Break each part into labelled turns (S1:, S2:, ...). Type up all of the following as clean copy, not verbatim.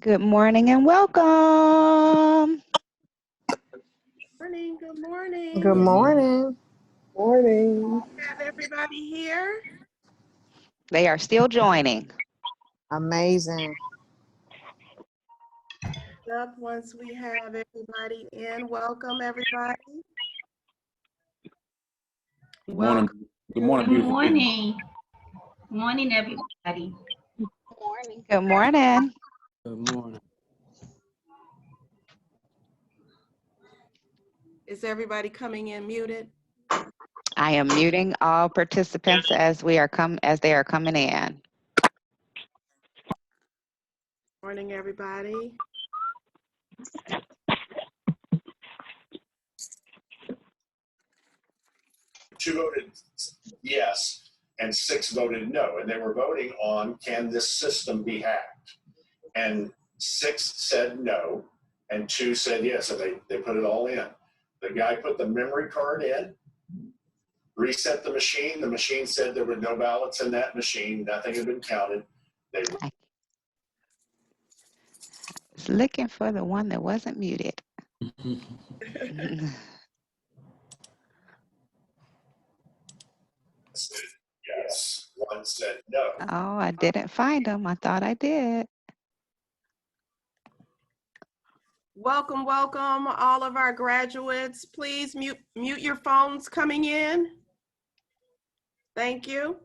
S1: Good morning and welcome.
S2: Morning, good morning.
S3: Good morning.
S4: Morning.
S2: Have everybody here?
S1: They are still joining.
S3: Amazing.
S2: Up once we have everybody in. Welcome, everybody.
S4: Good morning. Good morning,
S5: Good
S4: beautiful people.
S5: morning. Good morning, everybody.
S1: Good morning.
S4: Good morning.
S2: Is everybody coming in muted?
S1: I am muting all participants as they are coming in.
S2: Morning, everybody.
S6: Two voted yes and 6 voted no, and they were voting on, can this system be hacked? And 6 said no and 2 said yes, so they put it all in. The guy put the memory card in, reset the machine said there were no ballots in that machine, nothing had been counted. They
S1: I was looking for the one that wasn't muted.
S6: said yes, 1 said no.
S1: Oh, I didn't find them. I thought I did.
S2: Welcome, welcome, all of our graduates. Please mute your phones coming in. Thank you.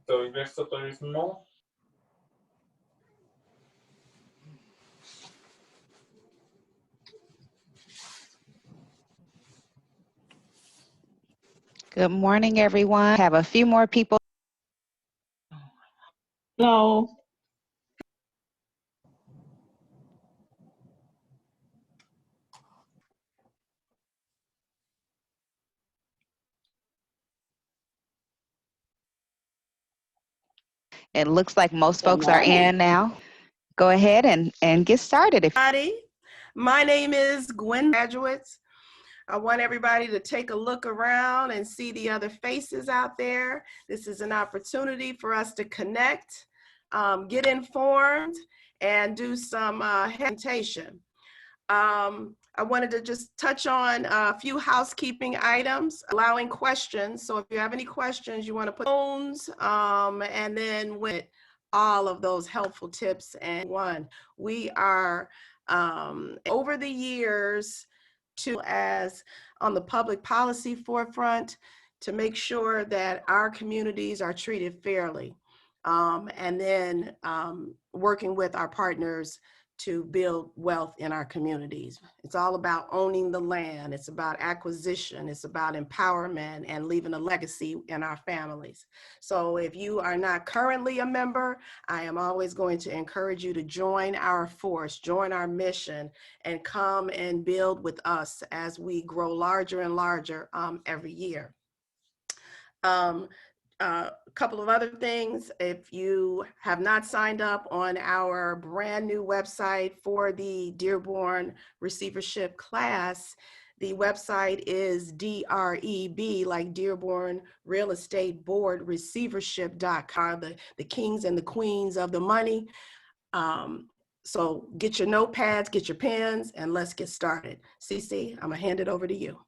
S4: So investor there is no.
S1: Good morning, everyone. Have a few more people.
S5: Hello.
S1: It looks like most folks are in now. Go ahead and get started.
S2: My name is Gwen Graduates. I want everybody to take a look around and see the other faces out there. This is an opportunity for us to connect, get informed, and do some presentation. I wanted to just touch on a few housekeeping items, allowing questions. So if you have any questions, you want to put phones, and then with all of those helpful tips. And we are over the years as on the public policy forefront to make sure that our communities are treated fairly. And then working with our partners to build wealth in our communities. It's all about owning the land. It's about acquisition. It's about empowerment and leaving a legacy in our families. So if you are not currently a member, I am always going to encourage you to join our force, join our mission, and come and build with us as we grow larger and larger every year. A couple of other things, if you have not signed up on our brand new website for the Dearborn receivership class, the website is DREB, like Dearborn Real Estate Board Receivership.com, the kings and the queens of the money. So get your notepads, get your pens, and let's get started. CC, I'm gonna hand it over to you.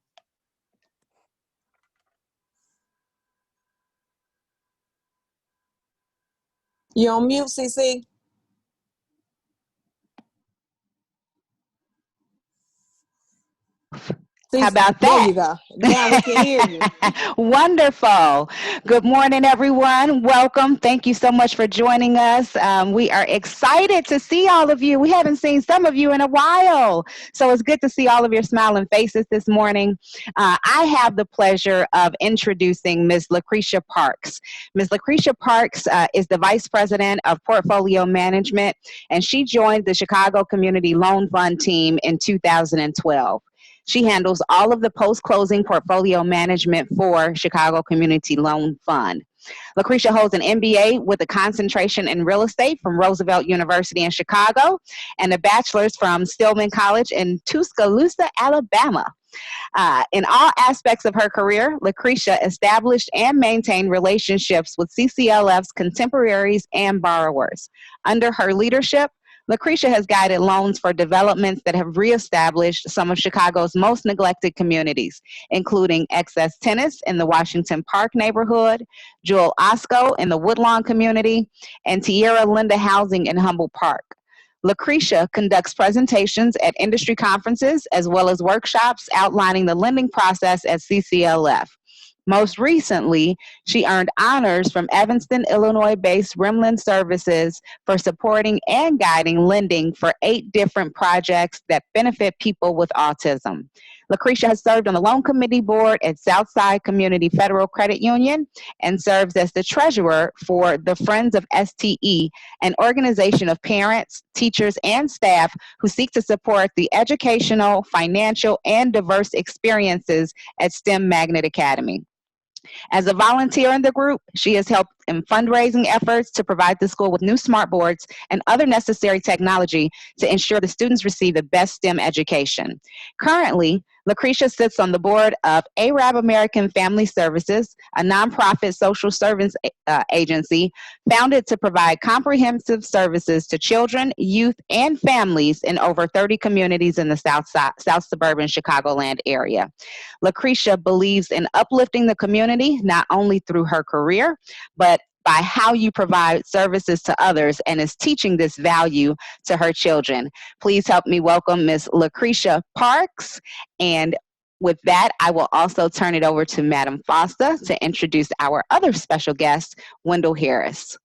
S3: You on mute, CC?
S1: How about that?
S3: There you go. Now we can hear you.
S1: Wonderful. Good morning, everyone. Welcome. Thank you so much for joining us. We are excited to see all of you. We haven't seen some of you in a while. So it's good to see all of your smiling faces this morning. I have the pleasure of introducing Ms. Lucretia Parks. Ms. Lucretia Parks is the Vice President of Portfolio Management, and she joined the Chicago Community Loan Fund team in 2012. She handles all of the post-closing portfolio management for Chicago Community Loan Fund. Lucretia holds an MBA with a concentration in real estate from Roosevelt University in Chicago and a bachelor's from Stillman College in Tuscaloosa, Alabama. In all aspects of her career, Lucretia established and maintained relationships with CCLF's contemporaries and borrowers. Under her leadership, Lucretia has guided loans for developments that have reestablished some of Chicago's most neglected communities, including Excess Tennis in the Washington Park neighborhood, Jewel Osco in the Woodlawn community, and Tierra Linda Housing in Humboldt Park. Lucretia conducts presentations at industry conferences as well as workshops outlining the lending process at CCLF. Most recently, she earned honors from Evanston, Illinois-based Rimland Services for supporting and guiding lending for 8 different projects that benefit people with autism. Lucretia has served on the loan committee board at Southside Community Federal Credit Union and serves as the treasurer for the Friends of STE, an organization of parents, teachers, and staff who seek to support the educational, financial, and diverse experiences at STEM Magnet Academy. As a volunteer in the group, she has helped in fundraising efforts to provide the school with new smart boards and other necessary technology to ensure the students receive the best STEM education. Currently, Lucretia sits on the board of Arab American Family Services, a nonprofit social service agency founded to provide comprehensive services to children, youth, and families in over 30 communities in the South suburban Chicagoland area. Lucretia believes in uplifting the community not only through her career, but by how you provide services to others, and is teaching this value to her children. Please help me welcome Ms. Lucretia Parks. And with that, I will also turn it over to Madam Foster to introduce our other special guest, Wendell Harris.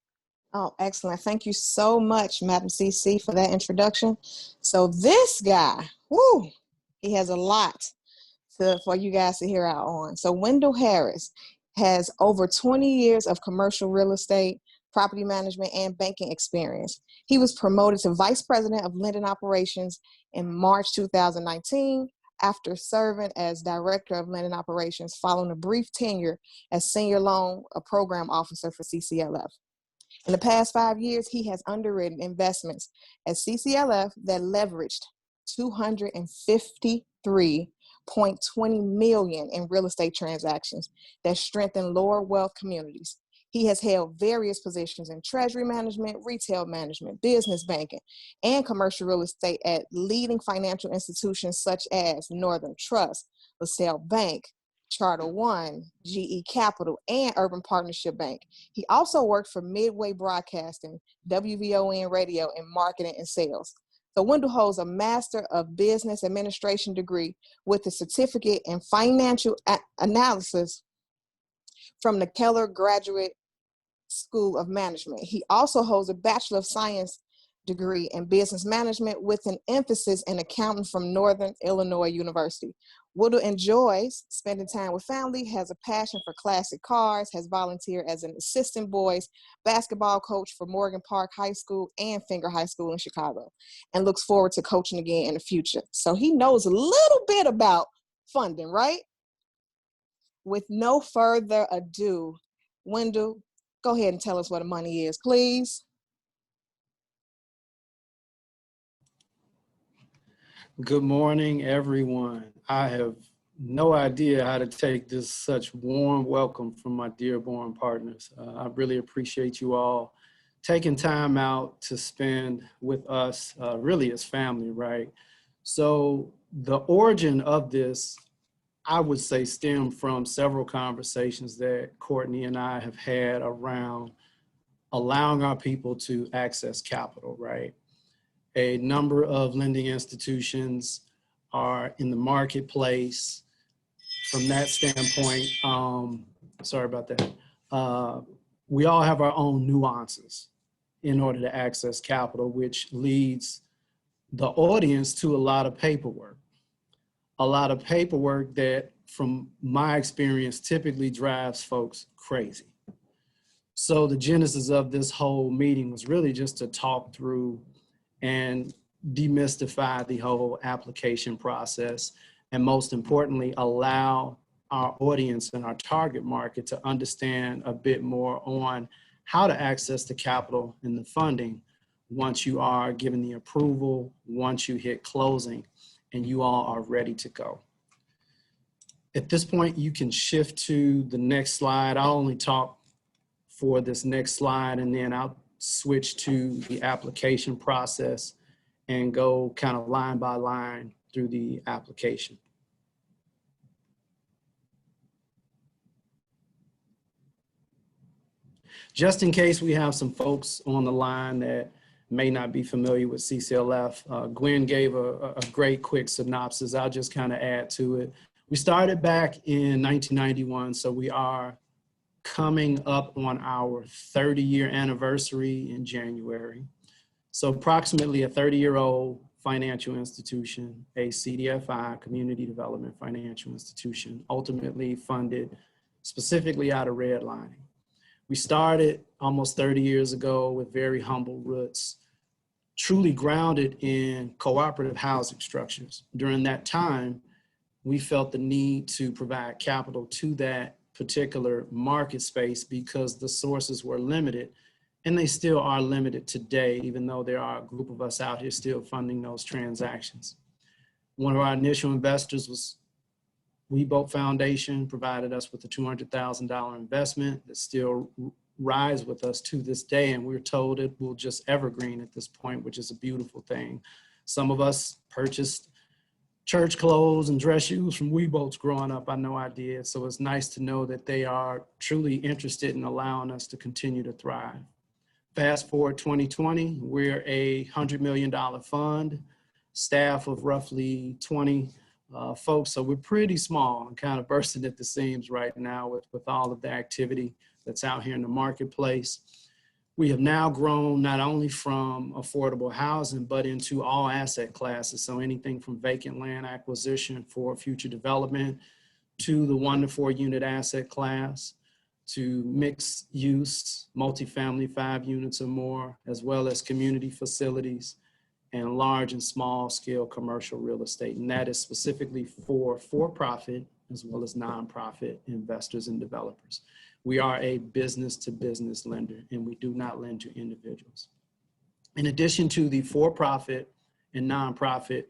S3: Oh, excellent. Thank you so much, Madam CC, for that introduction. So this guy, whoo, he has a lot for you guys to hear out on. So Wendell Harris has over 20 years of commercial real estate, property management, and banking experience. He was promoted to Vice President of Lending Operations in March 2019 after serving as Director of Lending Operations following a brief tenure as Senior Loan Program Officer for CCLF. In the past 5 years, he has underwritten investments at CCLF that leveraged $253.20 million in real estate transactions that strengthen lower wealth communities. He has held various positions in treasury management, retail management, business banking, and commercial real estate at leading financial institutions such as Northern Trust, LaSalle Bank, Charter One, GE Capital, and Urban Partnership Bank. He also worked for Midway Broadcasting, WVON Radio, in marketing and sales. So Wendell holds a Master of Business Administration degree with a certificate in financial analysis from the Keller Graduate School of Management. He also holds a Bachelor of Science degree in business management with an emphasis in accounting from Northern Illinois University. Wendell enjoys spending time with family, has a passion for classic cars, has volunteered as an assistant boys basketball coach for Morgan Park High School and Finger High School in Chicago, and looks forward to coaching again in the future. So he knows a little bit about funding, right? With no further ado, Wendell, go ahead and tell us what the money is, please.
S4: Good morning, everyone. I have no idea how to take this such warm welcome from my Dearborn partners. I really appreciate you all taking time out to spend with us, really as family, right? So the origin of this, I would say, stemmed from several conversations that Courtney and I have had around allowing our people to access capital, right? A number of lending institutions are in the marketplace. From that standpoint, sorry about that. We all have our own nuances in order to access capital, which leads the audience to a lot of paperwork. A lot of paperwork that, from my experience, typically drives folks crazy. So the genesis of this whole meeting was really just to talk through and demystify the whole application process, and most importantly, allow our audience and our target market to understand a bit more on how to access the capital and the funding once you are given the approval, once you hit closing, and you all are ready to go. At this point, you can shift to the next slide. I'll only talk for this next slide, and then I'll switch to the application process and go kind of line by line through the application. Just in case we have some folks on the line that may not be familiar with CCLF, Gwen gave a great quick synopsis. I'll just kind of add to it. We started back in 1991, so we are coming up on our 30-year anniversary in January. So approximately a 30-year-old financial institution, a CDFI, Community Development Financial Institution, ultimately funded specifically out of redlining. We started almost 30 years ago with very humble roots, truly grounded in cooperative housing structures. During that time, we felt the need to provide capital to that particular market space because the sources were limited, and they still are limited today, even though there are a group of us out here still funding those transactions. One of our initial investors was Weeboat Foundation, provided us with a $200,000 investment that still rides with us to this day, and we're told it will just evergreen at this point, which is a beautiful thing. Some of us purchased church clothes and dress shoes from Weeboats growing up, I no idea. So it's nice to know that they are truly interested in allowing us to continue to thrive. Fast forward 2020, we're a $100 million fund, staff of roughly 20 folks. So we're pretty small and kind of bursting at the seams right now with all of the activity that's out here in the marketplace. We have now grown not only from affordable housing, but into all asset classes. So anything from vacant land acquisition for future development to the 1 to 4 unit asset class, to mixed use, multifamily 5 units or more, as well as community facilities and large and small scale commercial real estate. And that is specifically for-profit as well as nonprofit investors and developers. We are a business-to-business lender, and we do not lend to individuals. In addition to the for-profit and nonprofit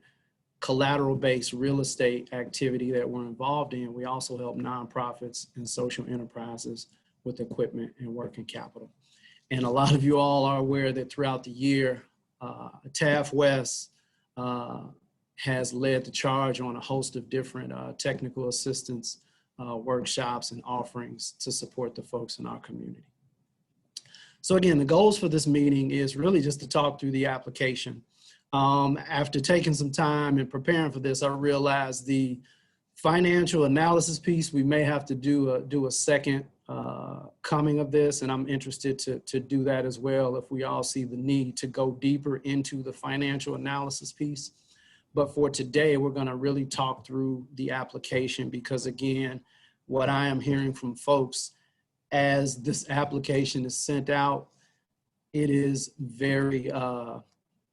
S4: collateral-based real estate activity that we're involved in, we also help nonprofits and social enterprises with equipment and working capital. And a lot of you all are aware that throughout the year, TAF West has led the charge on a host of different technical assistance workshops and offerings to support the folks in our community. So again, the goals for this meeting is really just to talk through the application. After taking some time and preparing for this, I realized the financial analysis piece, we may have to do a second coming of this, and I'm interested to do that as well if we all see the need to go deeper into the financial analysis piece. But for today, we're going to really talk through the application because, again, what I am hearing from folks as this application is sent out, it is very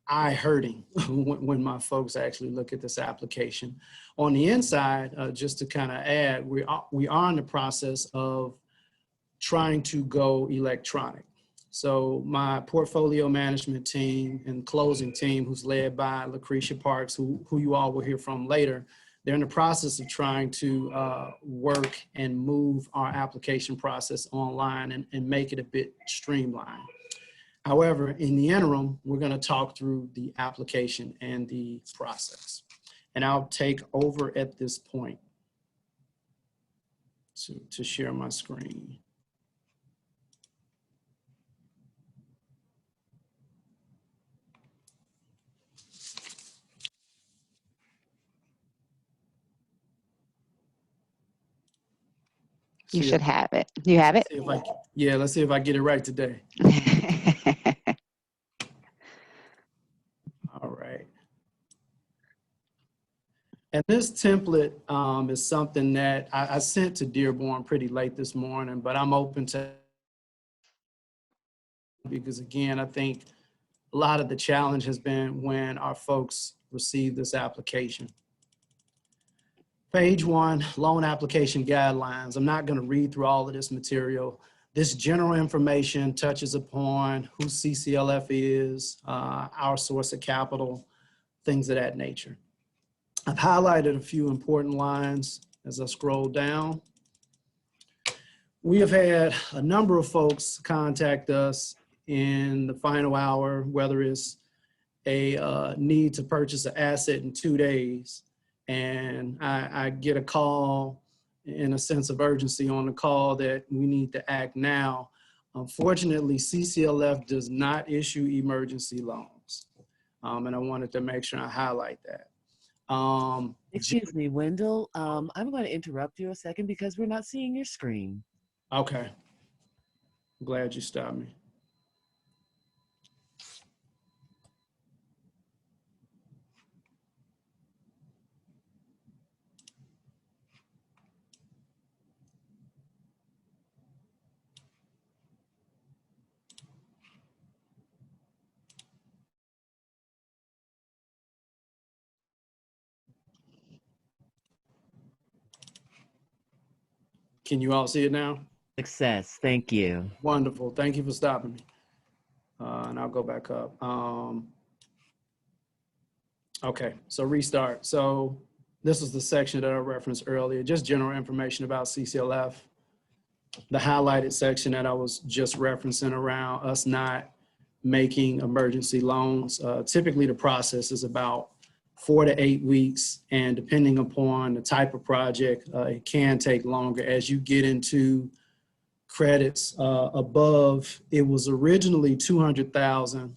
S4: eye-hurting when my folks actually look at this application. On the inside, just to kind of add, we are in the process of trying to go electronic. So my portfolio management team and closing team, who's led by Lucretia Parks, who you all will hear from later, they're in the process of trying to work and move our application process online and make it a bit streamlined. However, in the interim, we're going to talk through the application and the process. And I'll take over at this point to share my screen.
S1: You should have it. You have it?
S4: Yeah, let's see if I get it right today. All right. And this template is something that I sent to Dearborn pretty late this morning, but I'm open to, because again, I think a lot of the challenge has been when our folks receive this application. Page 1, loan application guidelines. I'm not going to read through all of this material. This general information touches upon who CCLF is, our source of capital, things of that nature. I've highlighted a few important lines as I scroll down. We have had a number of folks contact us in the final hour, whether it's a need to purchase an asset in 2 days, and I get a call in a sense of urgency on the call that we need to act now. Unfortunately, CCLF does not issue emergency loans, and I wanted to make sure I highlight that.
S7: Excuse me, Wendell. I'm going to interrupt you a second because we're not seeing your screen.
S4: Okay. I'm glad you stopped me. Can you all see it now?
S7: Success. Thank you.
S4: Wonderful. Thank you for stopping me. And I'll go back up. Okay, so restart. So this is the section that I referenced earlier, just general information about CCLF. The highlighted section that I was just referencing around us not making emergency loans. Typically the process is about 4 to 8 weeks, and depending upon the type of project, it can take longer. As you get into credits above, it was originally 200,000,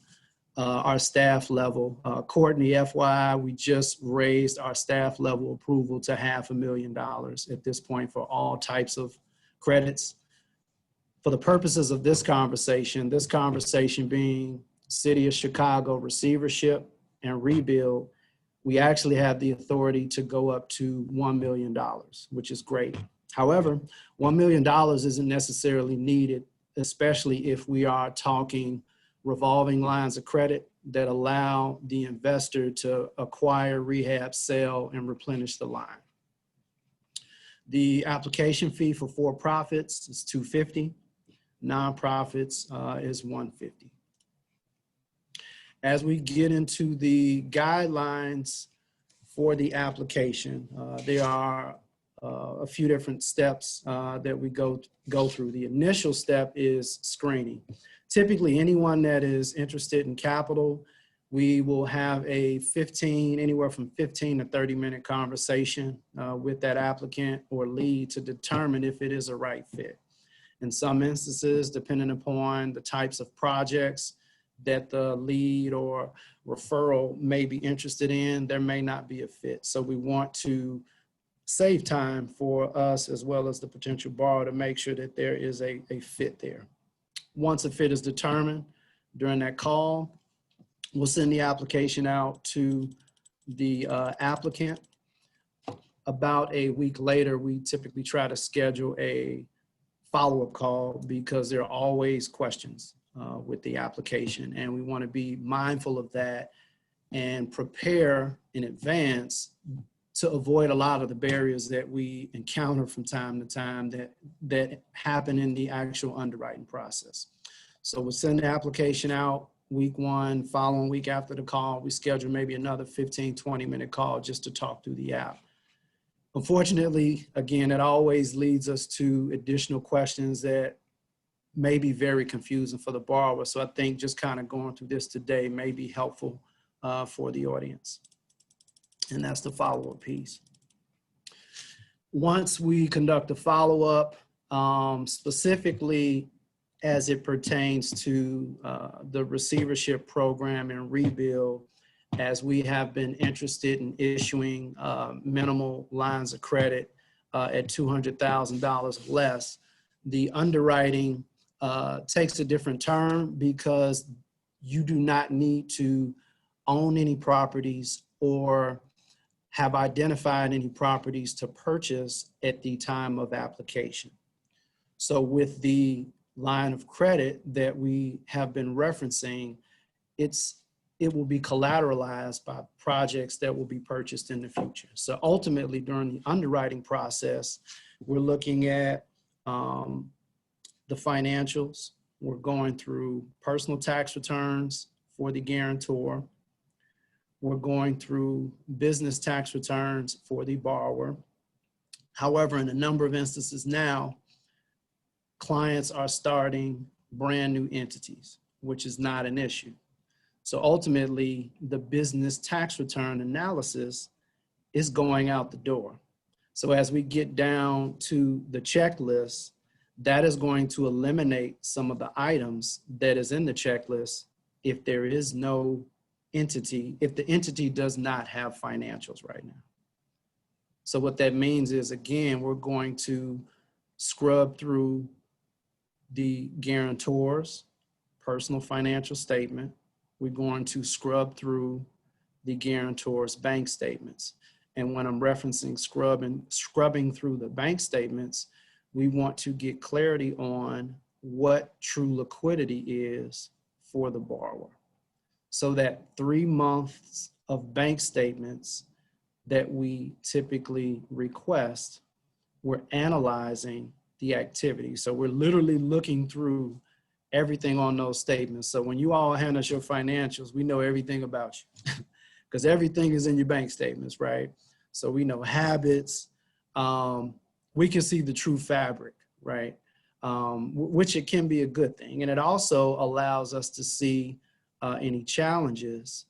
S4: our staff level. Courtney, FYI, we just raised our staff level approval to $500,000 at this point for all types of credits. For the purposes of this conversation being City of Chicago receivership and rebuild, we actually have the authority to go up to $1 million, which is great. However, $1 million isn't necessarily needed, especially if we are talking revolving lines of credit that allow the investor to acquire, rehab, sell, and replenish the line. The application fee for for-profits is $250. Nonprofits is $150. As we get into the guidelines for the application, there are a few different steps that we go through. The initial step is screening. Typically, anyone that is interested in capital, we will have a anywhere from 15 to 30-minute conversation with that applicant or lead to determine if it is a right fit. In some instances, depending upon the types of projects that the lead or referral may be interested in, there may not be a fit. So we want to save time for us as well as the potential borrower to make sure that there is a fit there. Once a fit is determined during that call, we'll send the application out to the applicant. About a week later, we typically try to schedule a follow-up call because there are always questions with the application, and we want to be mindful of that and prepare in advance to avoid a lot of the barriers that we encounter from time to time that happen in the actual underwriting process. So we'll send the application out week 1, following week after the call, we schedule maybe another 15, 20-minute call just to talk through the app. Unfortunately, again, it always leads us to additional questions that may be very confusing for the borrower. So I think just kind of going through this today may be helpful for the audience. And that's the follow-up piece. Once we conduct a follow-up, specifically as it pertains to the receivership program and rebuild, as we have been interested in issuing minimal lines of credit at $200,000 less, the underwriting takes a different turn because you do not need to own any properties or have identified any properties to purchase at the time of application. So with the line of credit that we have been referencing, it's it will be collateralized by projects that will be purchased in the future. So ultimately, during the underwriting process, we're looking at the financials. We're going through personal tax returns for the guarantor. We're going through business tax returns for the borrower. However, in a number of instances now, clients are starting brand new entities, which is not an issue. So ultimately, the business tax return analysis is going out the door. So as we get down to the checklist, that is going to eliminate some of the items that is in the checklist if there is no entity, if the entity does not have financials right now. So what that means is, again, we're going to scrub through the guarantor's personal financial statement. We're going to scrub through the guarantor's bank statements. And when I'm referencing scrubbing through the bank statements, we want to get clarity on what true liquidity is for the borrower. So that 3 months of bank statements that we typically request, we're analyzing the activity. So we're literally looking through everything on those statements. So when you all hand us your financials, we know everything about you because everything is in your bank statements, right? So we know habits. We can see the true fabric, right? Which it can be a good thing. And it also allows us to see any challenges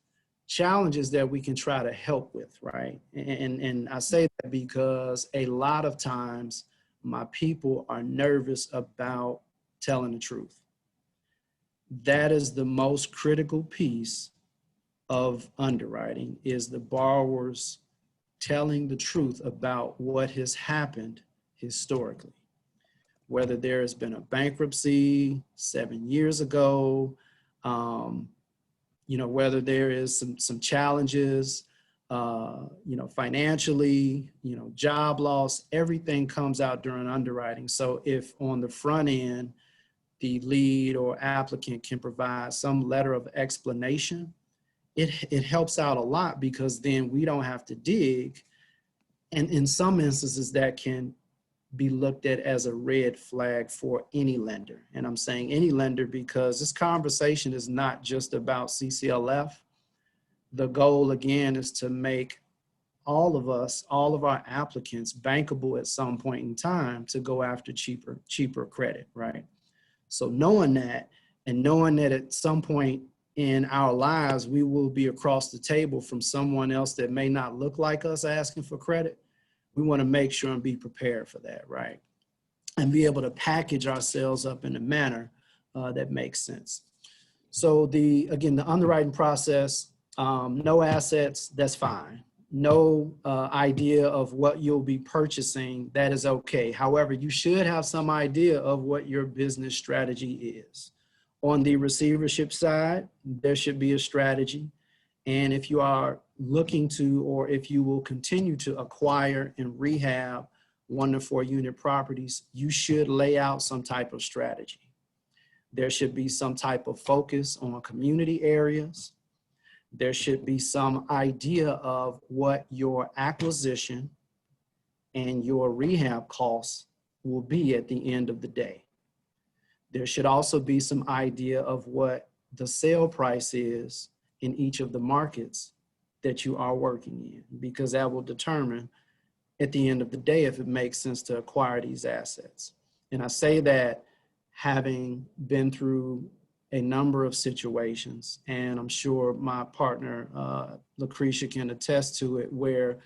S4: that we can try to help with, right? And I say that because a lot of times my people are nervous about telling the truth. That is the most critical piece of underwriting, is the borrowers telling the truth about what has happened historically. Whether there has been a bankruptcy 7 years ago, whether there is some challenges, financially, job loss, everything comes out during underwriting. So if on the front end, the lead or applicant can provide some letter of explanation, it helps out a lot, because then we don't have to dig. And in some instances, that can be looked at as a red flag for any lender. And I'm saying any lender because this conversation is not just about CCLF. The goal, again, is to make all of us, all of our applicants, bankable at some point in time to go after cheaper credit, right? So knowing that, and knowing that at some point in our lives, we will be across the table from someone else that may not look like us asking for credit, we want to make sure and be prepared for that, right? And be able to package ourselves up in a manner that makes sense. So again, the underwriting process, no assets, that's fine. No idea of what you'll be purchasing, that is okay. However, you should have some idea of what your business strategy is. On the receivership side, there should be a strategy. And if you are looking to, or if you will continue to acquire and rehab 1 to 4 unit properties, you should lay out some type of strategy. There should be some type of focus on community areas. There should be some idea of what your acquisition and your rehab costs will be at the end of the day. There should also be some idea of what the sale price is in each of the markets that you are working in, because that will determine at the end of the day if it makes sense to acquire these assets. And I say that having been through a number of situations, and I'm sure my partner, Lucretia, can attest to it, where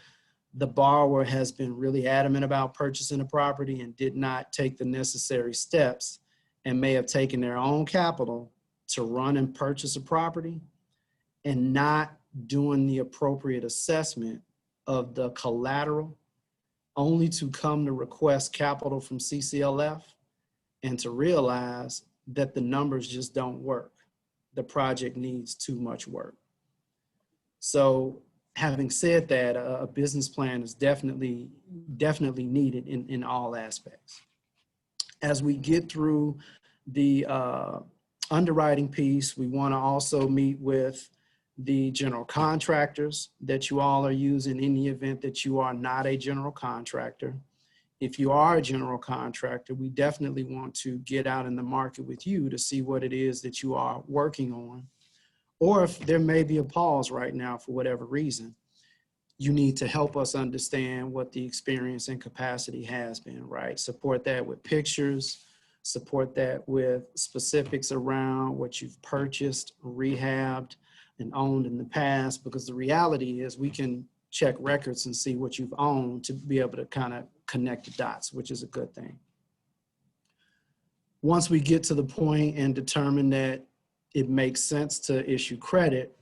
S4: the borrower has been really adamant about purchasing a property and did not take the necessary steps and may have taken their own capital to run and purchase a property and not doing the appropriate assessment of the collateral, only to come to request capital from CCLF and to realize that the numbers just don't work. The project needs too much work. So having said that, a business plan is definitely needed in all aspects. As we get through the underwriting piece, we want to also meet with the general contractors that you all are using in the event that you are not a general contractor. If you are a general contractor, we definitely want to get out in the market with you to see what it is that you are working on. Or if there may be a pause right now for whatever reason, you need to help us understand what the experience and capacity has been, right? Support that with pictures, support that with specifics around what you've purchased, rehabbed, and owned in the past, because the reality is we can check records and see what you've owned to be able to kind of connect the dots, which is a good thing. Once we get to the point and determine that it makes sense to issue credit,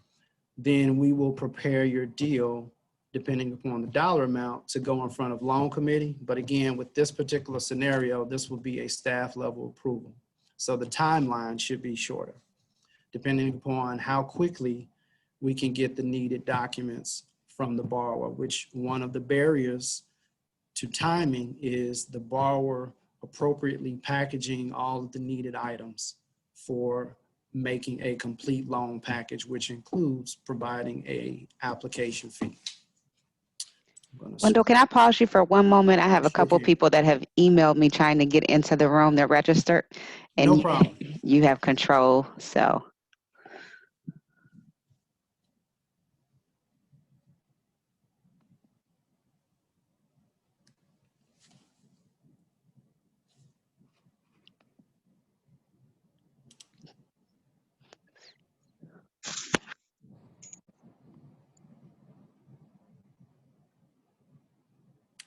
S4: then we will prepare your deal depending upon the dollar amount to go in front of loan committee. But again, with this particular scenario, this will be a staff level approval. So the timeline should be shorter, depending upon how quickly we can get the needed documents from the borrower, which one of the barriers to timing is the borrower appropriately packaging all of the needed items for making a complete loan package, which includes providing a application fee.
S1: Wendell, can I pause you for one moment? I have a
S4: Sure
S1: couple
S4: can.
S1: people that have emailed me trying to get into the room. They're registered, and
S4: No problem.
S1: you have control. So,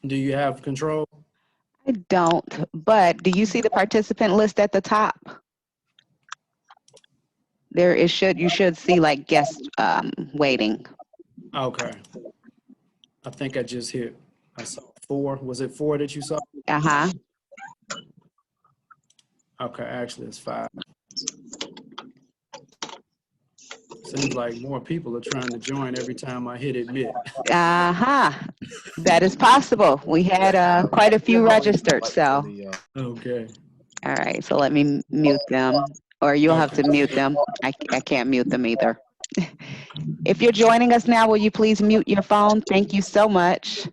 S4: Do you have control?
S1: I don't, but do you see the participant list at the top? There is you should see like guests waiting.
S4: Okay. I think I just hit, I saw 4. Was it 4 that you saw?
S1: Uh-huh.
S4: Okay, actually it's 5. Seems like more people are trying to join every time I hit admit.
S1: Uh-huh. That is possible. We had quite a few registered, so.
S4: Okay.
S1: All right, so let me mute them, or you'll have to mute them. I can't mute them either. If you're joining us now, will you please mute your phone? Thank you so much.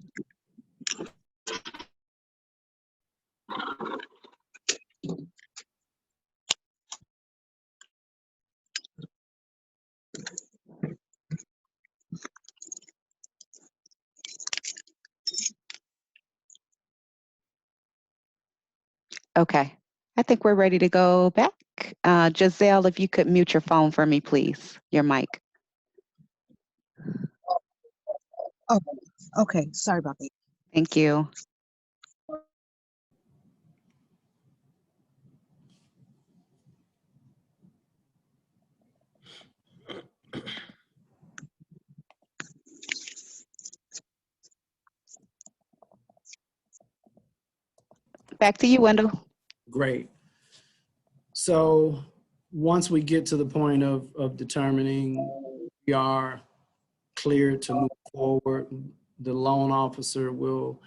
S1: Okay, I think we're ready to go back. Giselle, if you could mute your phone for me, please, your mic.
S8: Oh, okay. Sorry about that.
S1: Thank you. Back to you, Wendell.
S4: Great. So once we get to the point of determining we are cleared to move forward, the loan officer will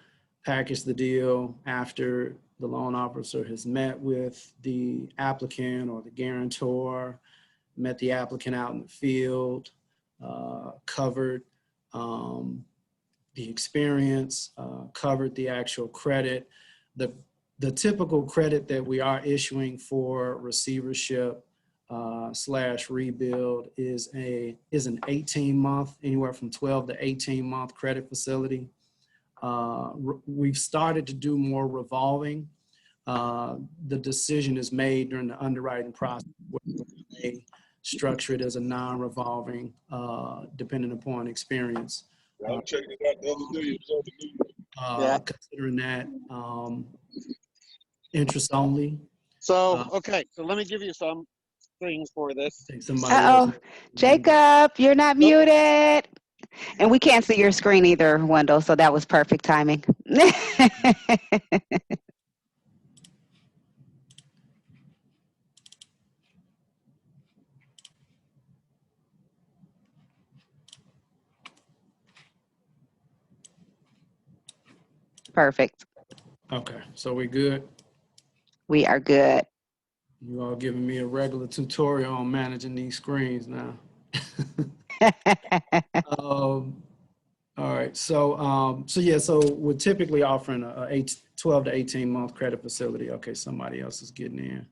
S4: package the deal after the loan officer has met with the applicant or the guarantor, met the applicant out in the field, covered the experience, covered the actual credit. The typical credit that we are issuing for receivership / rebuild is an 18-month, anywhere from 12 to 18-month credit facility. We've started to do more revolving. The decision is made during the underwriting process whether they structure it as a non-revolving, depending upon experience.
S9: I'm checking it out the other day. It was on the news.
S4: Considering that interest only.
S9: So, okay, so let me give you some things for this.
S1: Uh-oh, Jacob, you're not muted. And we can't see your screen either, Wendell, so that was perfect timing. Perfect.
S4: Okay, so we good?
S1: We are good.
S4: You all giving me a regular tutorial on managing these screens now. All right, so so we're typically offering a 12 to 18 month credit facility. Okay, somebody else is getting in.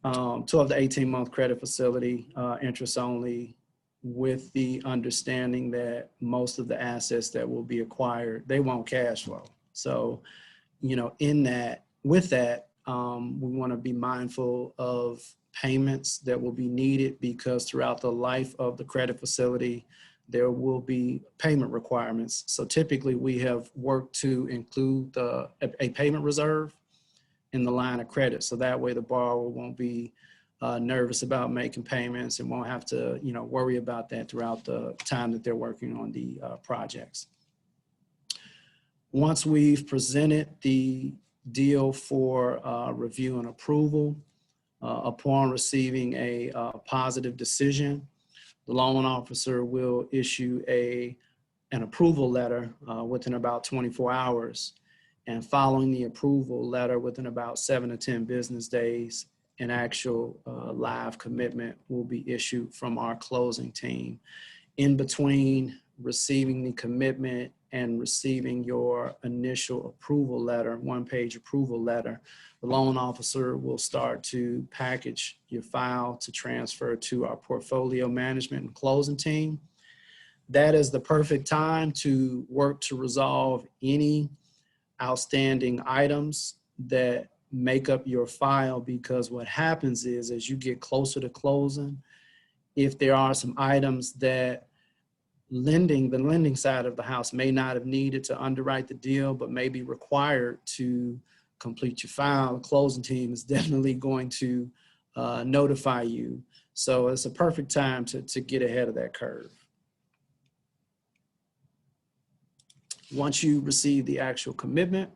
S4: 12 to 18 month credit facility, interest only, with the understanding that most of the assets that will be acquired, they won't cash flow. So, you know, with that, we want to be mindful of payments that will be needed, because throughout the life of the credit facility, there will be payment requirements. So typically we have worked to include a payment reserve in the line of credit. So that way the borrower won't be nervous about making payments and won't have to, you know, worry about that throughout the time that they're working on the projects. Once we've presented the deal for review and approval, upon receiving a positive decision, the loan officer will issue an approval letter within about 24 hours. And following the approval letter, within about 7 to 10 business days, an actual live commitment will be issued from our closing team. In between receiving the commitment and receiving your initial approval letter, one-page approval letter, the loan officer will start to package your file to transfer to our portfolio management and closing team. That is the perfect time to work to resolve any outstanding items that make up your file, because what happens is, as you get closer to closing, if there are some items that the lending side of the house may not have needed to underwrite the deal, but may be required to complete your file, the closing team is definitely going to notify you. So it's a perfect time to get ahead of that curve. Once you receive the actual commitment,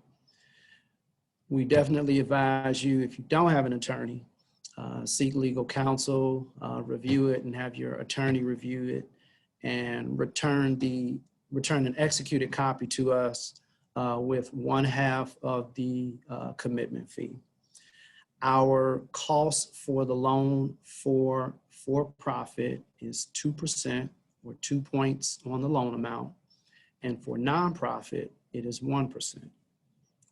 S4: we definitely advise you, if you don't have an attorney, seek legal counsel, review it and have your attorney review it, and return an executed copy to us with 1/2 of the commitment fee. Our cost for the loan for profit is 2%, or 2 points on the loan amount. And for nonprofit, it is 1%,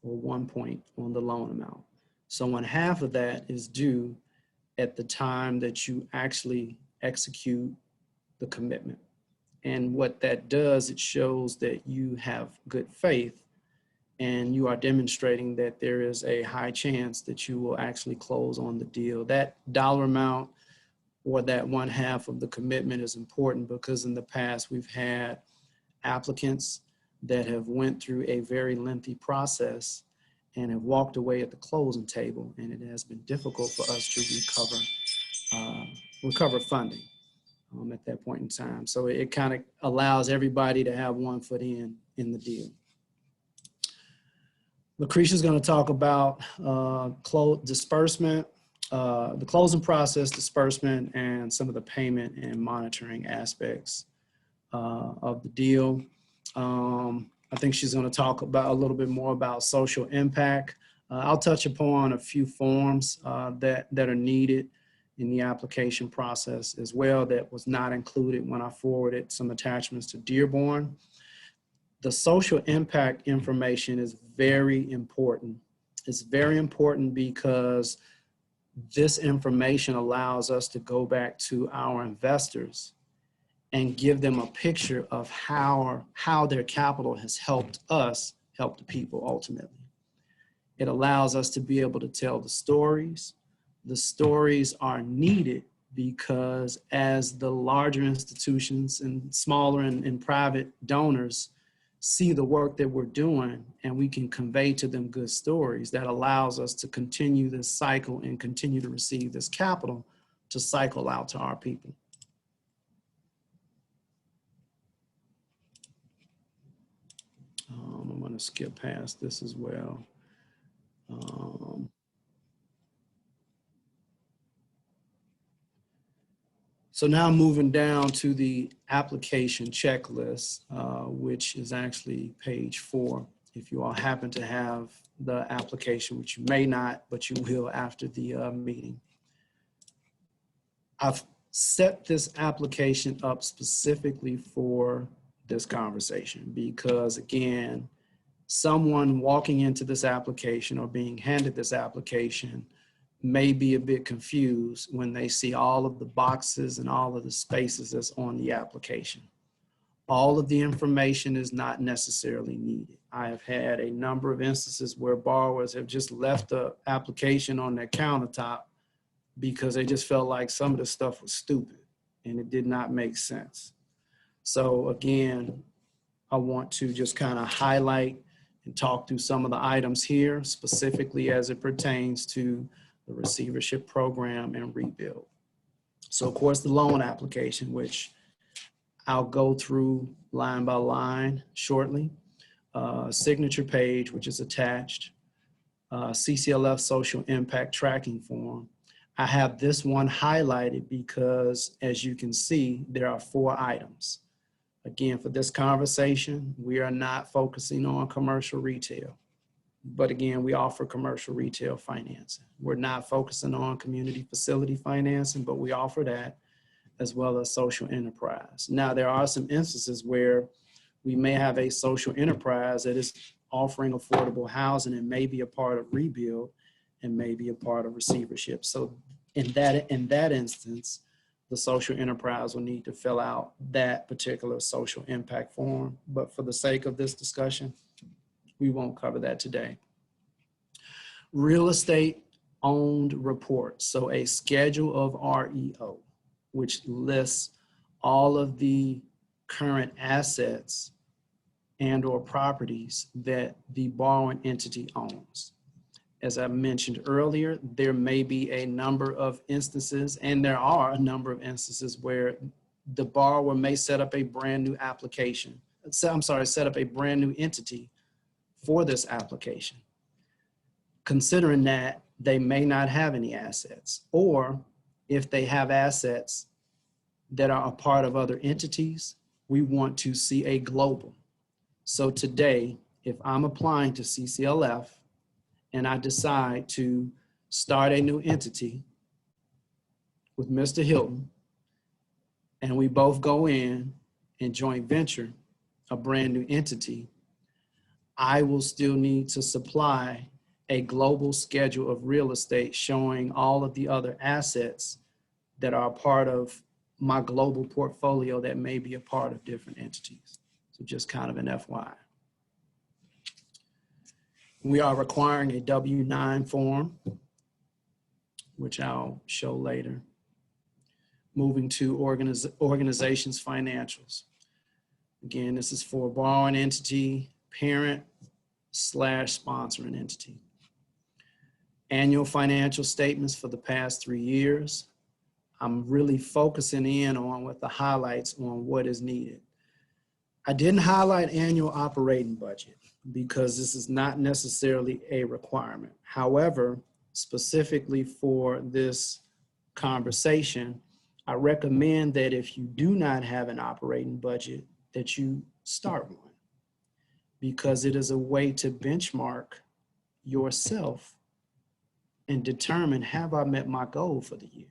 S4: or 1 point on the loan amount. So 1/2 of that is due at the time that you actually execute the commitment. And what that does, it shows that you have good faith and you are demonstrating that there is a high chance that you will actually close on the deal. That dollar amount, or that 1/2 of the commitment, is important, because in the past we've had applicants that have went through a very lengthy process and have walked away at the closing table, and it has been difficult for us to recover funding at that point in time. So it kind of allows everybody to have one foot in the deal. Lucretia's going to talk about disbursement, the closing process, disbursement, and some of the payment and monitoring aspects of the deal. I think she's going to talk about a little bit more about social impact. I'll touch upon a few forms that are needed in the application process as well that was not included when I forwarded some attachments to Dearborn. The social impact information is very important. It's very important because this information allows us to go back to our investors and give them a picture of how their capital has helped us help the people ultimately. It allows us to be able to tell the stories. The stories are needed because as the larger institutions and smaller and private donors see the work that we're doing and we can convey to them good stories, that allows us to continue this cycle and continue to receive this capital to cycle out to our people. I'm going to skip past this as well. So now moving down to the application checklist, which is actually page 4. If you all happen to have the application, which you may not, but you will after the meeting. I've set this application up specifically for this conversation because, again, someone walking into this application or being handed this application may be a bit confused when they see all of the boxes and all of the spaces that's on the application. All of the information is not necessarily needed. I have had a number of instances where borrowers have just left the application on their countertop because they just felt like some of the stuff was stupid and it did not make sense. So again, I want to just kind of highlight and talk through some of the items here, specifically as it pertains to the receivership program and rebuild. So of course, the loan application, which I'll go through line by line shortly. Signature page, which is attached. CCLF social impact tracking form. I have this one highlighted because, as you can see, there are 4 items. Again, for this conversation, we are not focusing on commercial retail. But again, we offer commercial retail financing. We're not focusing on community facility financing, but we offer that as well as social enterprise. Now, there are some instances where we may have a social enterprise that is offering affordable housing and may be a part of rebuild and may be a part of receivership. So in that instance, the social enterprise will need to fill out that particular social impact form. But for the sake of this discussion, we won't cover that today. Real estate owned reports. So a schedule of REO, which lists all of the current assets and or properties that the borrowing entity owns. As I mentioned earlier, there may be a number of instances, and there are a number of instances where the borrower may set up a brand new application. Set up a brand new entity for this application, considering that they may not have any assets, or if they have assets that are a part of other entities, we want to see a global. So today, if I'm applying to CCLF and I decide to start a new entity with Mr. Hilton, and we both go in and joint venture a brand new entity, I will still need to supply a global schedule of real estate showing all of the other assets that are a part of my global portfolio that may be a part of different entities. So just kind of an FYI. We are requiring a W-9 form, which I'll show later. Moving to organizations financials. Again, this is for borrowing entity, parent / sponsoring entity. Annual financial statements for the past 3 years. I'm really focusing in on with the highlights on what is needed. I didn't highlight annual operating budget because this is not necessarily a requirement. However, specifically for this conversation, I recommend that if you do not have an operating budget, that you start one, because it is a way to benchmark yourself and determine, have I met my goal for the year?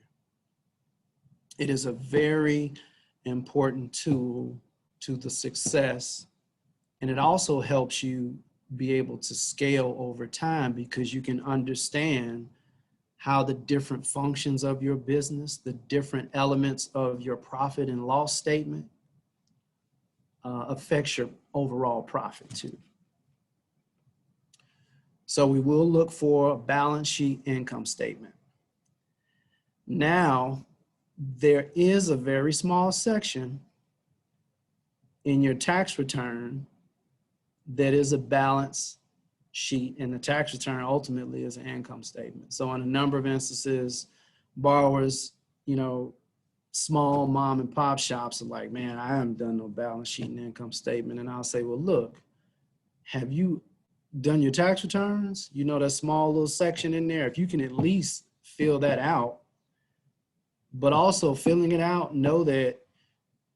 S4: It is a very important tool to the success, and it also helps you be able to scale over time because you can understand how the different functions of your business, the different elements of your profit and loss statement affects your overall profit too. So we will look for a balance sheet income statement. Now, there is a very small section in your tax return that is a balance sheet, and the tax return ultimately is an income statement. So in a number of instances, borrowers, small mom and pop shops are like, man, I haven't done no balance sheet and income statement. And I'll say, well, look, have you done your tax returns? That small little section in there, if you can at least fill that out, but also filling it out, know that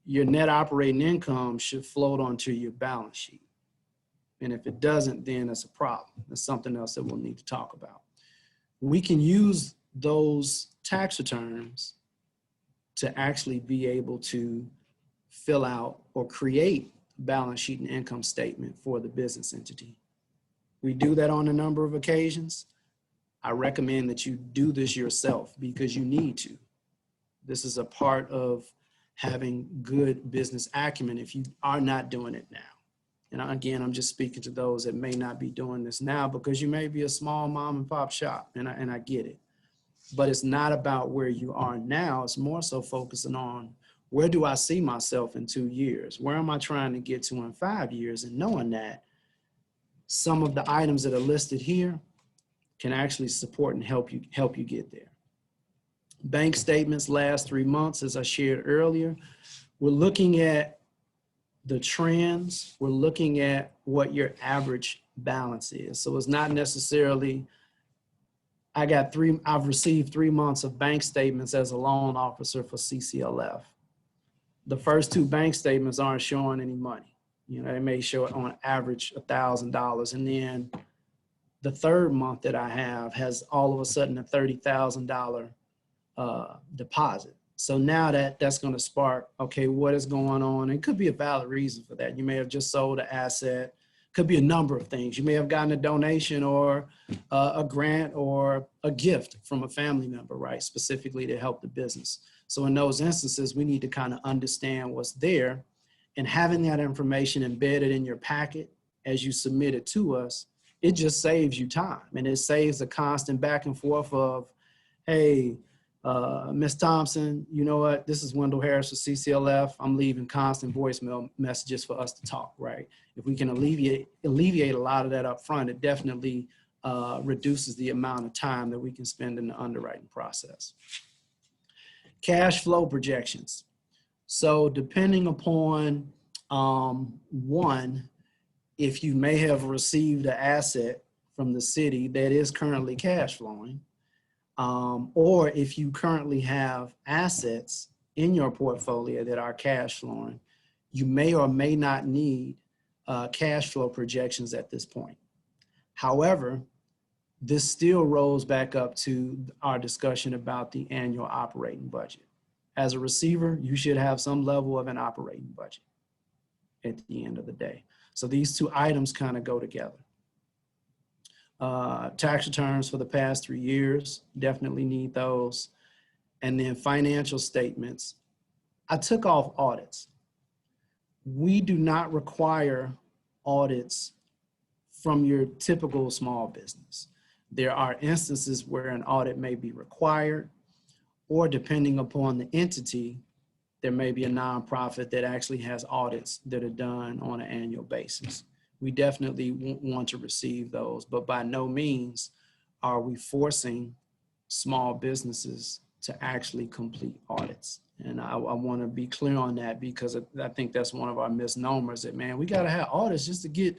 S4: your net operating income should float onto your balance sheet. And if it doesn't, then that's a problem. That's something else that we'll need to talk about. We can use those tax returns to actually be able to fill out or create balance sheet and income statement for the business entity. We do that on a number of occasions. I recommend that you do this yourself because you need to. This is a part of having good business acumen if you are not doing it now. And again, I'm just speaking to those that may not be doing this now because you may be a small mom and pop shop, and I get it. But it's not about where you are now. It's more so focusing on where do I see myself in 2 years? Where am I trying to get to in 5 years? And knowing that some of the items that are listed here can actually support and help you get there. Bank statements last 3 months, as I shared earlier. We're looking at the trends. We're looking at what your average balance is. So it's not necessarily, I've received 3 months of bank statements as a loan officer for CCLF. The first 2 bank statements aren't showing any money. You know, they may show it on average $1,000. And then the third month that I have has all of a sudden a $30,000 deposit. So now that's going to spark, okay, what is going on? It could be a valid reason for that. You may have just sold an asset. Could be a number of things. You may have gotten a donation or a grant or a gift from a family member, right? Specifically to help the business. So in those instances, we need to kind of understand what's there, and having that information embedded in your packet as you submit it to us, it just saves you time. And it saves a constant back and forth of, hey, Ms. Thompson, you know what? This is Wendell Harris with CCLF. I'm leaving constant voicemail messages for us to talk, right? If we can alleviate a lot of that up front, it definitely reduces the amount of time that we can spend in the underwriting process. Cash flow projections. So depending upon, one, if you may have received an asset from the city that is currently cash flowing, or if you currently have assets in your portfolio that are cash flowing, you may or may not need cash flow projections at this point. However, this still rolls back up to our discussion about the annual operating budget. As a receiver, you should have some level of an operating budget at the end of the day. So these 2 items kind of go together. Tax returns for the past 3 years, definitely need those. And then financial statements. I took off audits. We do not require audits from your typical small business. There are instances where an audit may be required, or depending upon the entity, there may be a nonprofit that actually has audits that are done on an annual basis. We definitely want to receive those, but by no means are we forcing small businesses to actually complete audits. And I want to be clear on that, because I think that's one of our misnomers, that, man, we got to have audits just to get,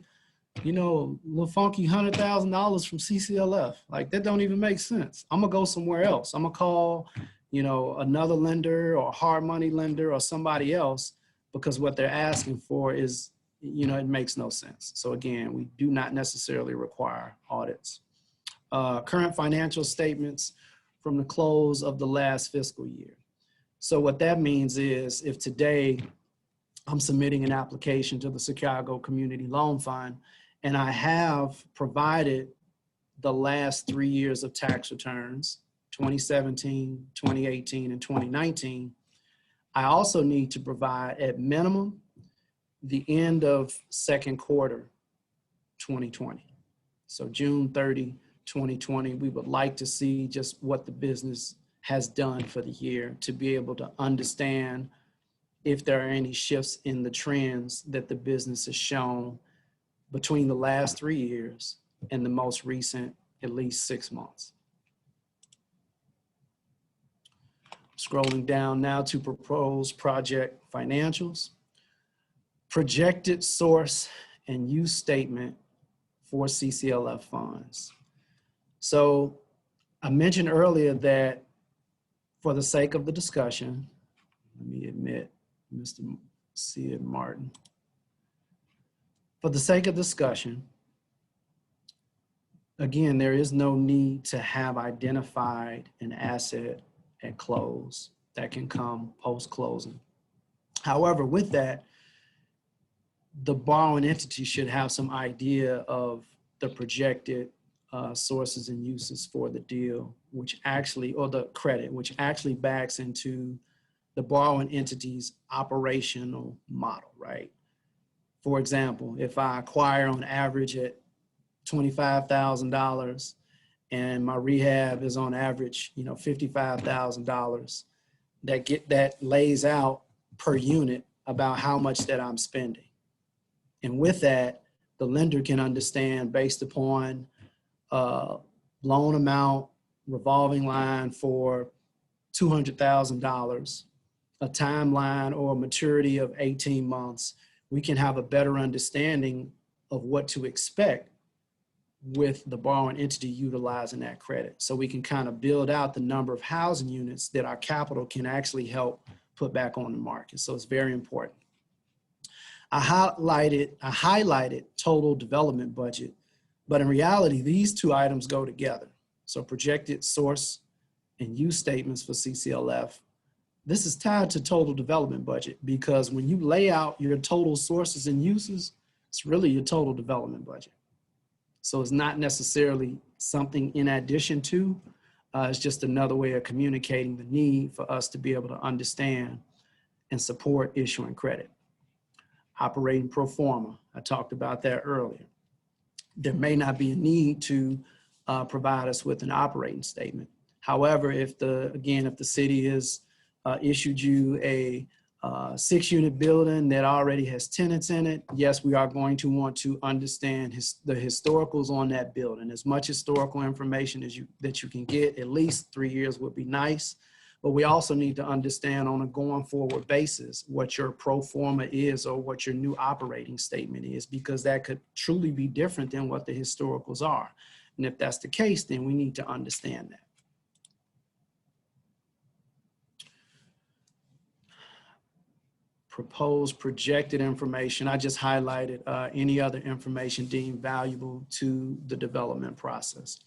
S4: you know, a little funky $100,000 from CCLF. Like, that don't even make sense. I'm gonna go somewhere else. I'm gonna call, you know, another lender or a hard money lender or somebody else, because what they're asking for is, you know, it makes no sense. So again, we do not necessarily require audits. Current financial statements from the close of the last fiscal year. So what that means is, if today I'm submitting an application to the Chicago Community Loan Fund, and I have provided the last 3 years of tax returns, 2017, 2018, and 2019, I also need to provide, at minimum, the end of second quarter 2020. So June 30, 2020, we would like to see just what the business has done for the year, to be able to understand if there are any shifts in the trends that the business has shown between the last 3 years and the most recent, at least 6 months. Scrolling down now to proposed project financials. Projected source and use statement for CCLF funds. So I mentioned earlier that, for the sake of the discussion, let me admit, Mr. Sid Martin. For the sake of discussion, again, there is no need to have identified an asset at close that can come post-closing. However, with that, the borrowing entity should have some idea of the projected sources and uses for the deal, which actually, or the credit, which actually backs into the borrowing entity's operational model, right? For example, if I acquire on average at $25,000 and my rehab is on average, $55,000, that lays out per unit about how much that I'm spending. And with that, the lender can understand based upon loan amount, revolving line for $200,000, a timeline or a maturity of 18 months, we can have a better understanding of what to expect with the borrowing entity utilizing that credit. So we can kind of build out the number of housing units that our capital can actually help put back on the market. So it's very important. I highlighted total development budget, but in reality, these two items go together. So projected source and use statements for CCLF, this is tied to total development budget, because when you lay out your total sources and uses, it's really your total development budget. So it's not necessarily something in addition to, it's just another way of communicating the need for us to be able to understand and support issuing credit. Operating pro forma, I talked about that earlier. There may not be a need to provide us with an operating statement. However, if the city has issued you a 6-unit building that already has tenants in it, yes, we are going to want to understand the historicals on that building. As much historical information as that you can get, at least 3 years would be nice. But we also need to understand on a going forward basis what your pro forma is or what your new operating statement is, because that could truly be different than what the historicals are. And if that's the case, then we need to understand that. Proposed projected information, I just highlighted any other information deemed valuable to the development process.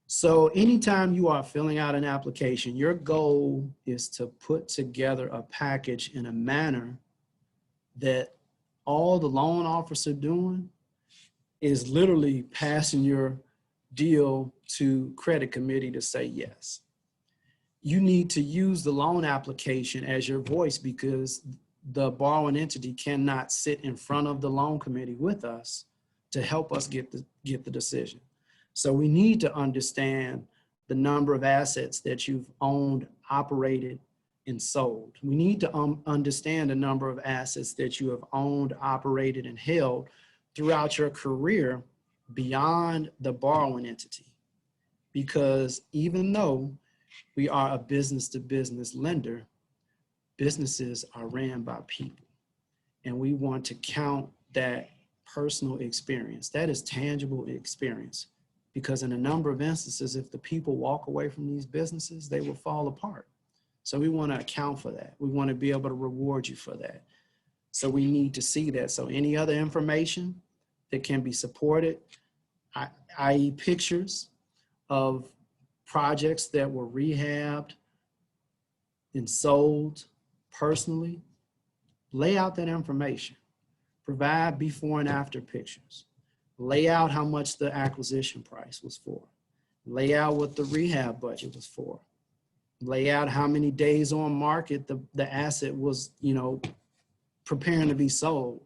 S4: So anytime you are filling out an application, your goal is to put together a package in a manner that all the loan officer doing is literally passing your deal to credit committee to say yes. You need to use the loan application as your voice, because the borrowing entity cannot sit in front of the loan committee with us to help us get the decision. So we need to understand the number of assets that you've owned, operated, and sold. We need to understand the number of assets that you have owned, operated, and held throughout your career beyond the borrowing entity. Because even though we are a business-to-business lender, businesses are ran by people, and we want to count that personal experience. That is tangible experience, because in a number of instances, if the people walk away from these businesses, they will fall apart. So we want to account for that. We want to be able to reward you for that. So we need to see that. So any other information that can be supported, i.e. pictures of projects that were rehabbed and sold personally, lay out that information. Provide before and after pictures. Lay out how much the acquisition price was for. Lay out what the rehab budget was for. Lay out how many days on market the asset was, preparing to be sold.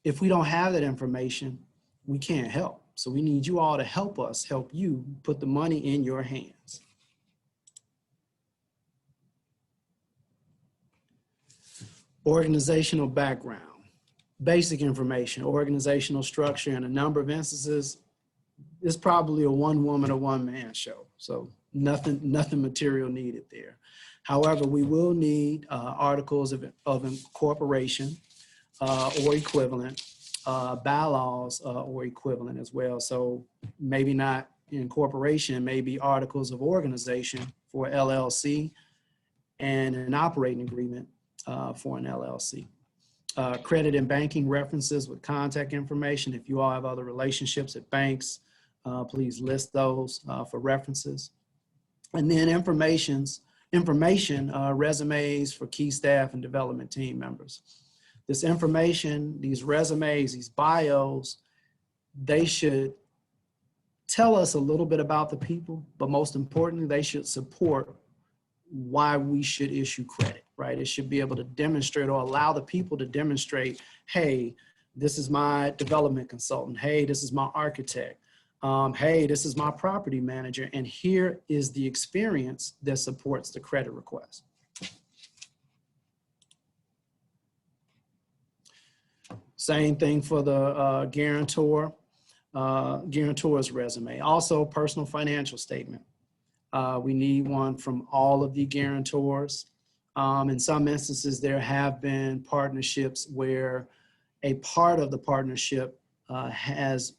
S4: If we don't have that information, we can't help. So we need you all to help us, help you put the money in your hands. Organizational background. Basic information, organizational structure. In a number of instances, it's probably a one-woman or one-man show. So nothing material needed there. However, we will need articles of incorporation or equivalent, bylaws or equivalent as well. So maybe not incorporation, maybe articles of organization for LLC and an operating agreement for an LLC. Credit and banking references with contact information. If you all have other relationships at banks, please list those for references. And then informations information, resumes for key staff and development team members. This information, these resumes, these bios, they should tell us a little bit about the people, but most importantly, they should support why we should issue credit, right? It should be able to demonstrate or allow the people to demonstrate, hey, this is my development consultant. Hey, this is my architect. Hey, this is my property manager. And here is the experience that supports the credit request. Same thing for the guarantor's resume. Also, personal financial statement. We need one from all of the guarantors. In some instances, there have been partnerships where a part of the partnership has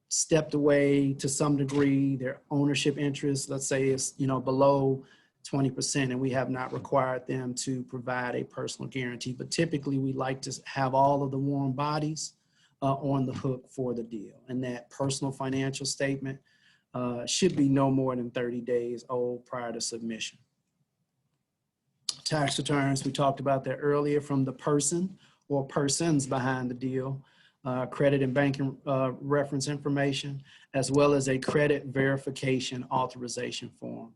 S4: stepped away to some degree. Their ownership interest, let's say, is below 20%, and we have not required them to provide a personal guarantee. But typically, we like to have all of the warm bodies on the hook for the deal, and that personal financial statement should be no more than 30 days old prior to submission. Tax returns, we talked about that earlier, from the person or persons behind the deal, credit and banking reference information, as well as a credit verification authorization form.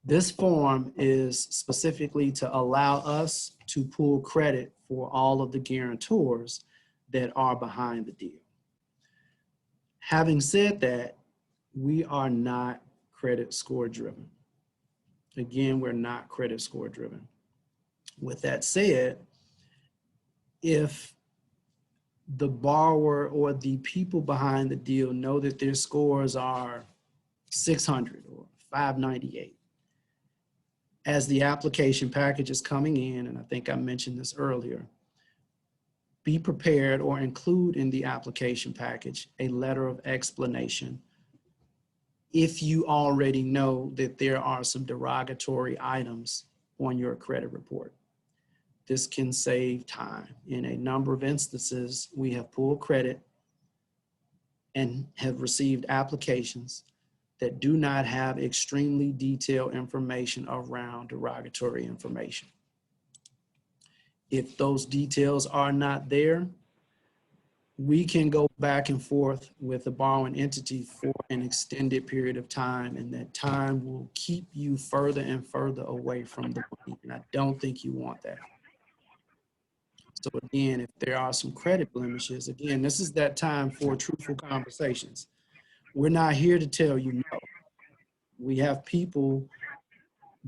S4: This form is specifically to allow us to pull credit for all of the guarantors that are behind the deal. Having said that, we are not credit score driven. Again, we're not credit score driven. With that said, if the borrower or the people behind the deal know that their scores are 600 or 598, as the application package is coming in, and I think I mentioned this earlier, be prepared or include in the application package a letter of explanation if you already know that there are some derogatory items on your credit report. This can save time. In a number of instances, we have pulled credit and have received applications that do not have extremely detailed information around derogatory information. If those details are not there, we can go back and forth with the borrowing entity for an extended period of time, and that time will keep you further and further away from the money, and I don't think you want that. So again, if there are some credit blemishes, again, this is that time for truthful conversations. We're not here to tell you no. We have people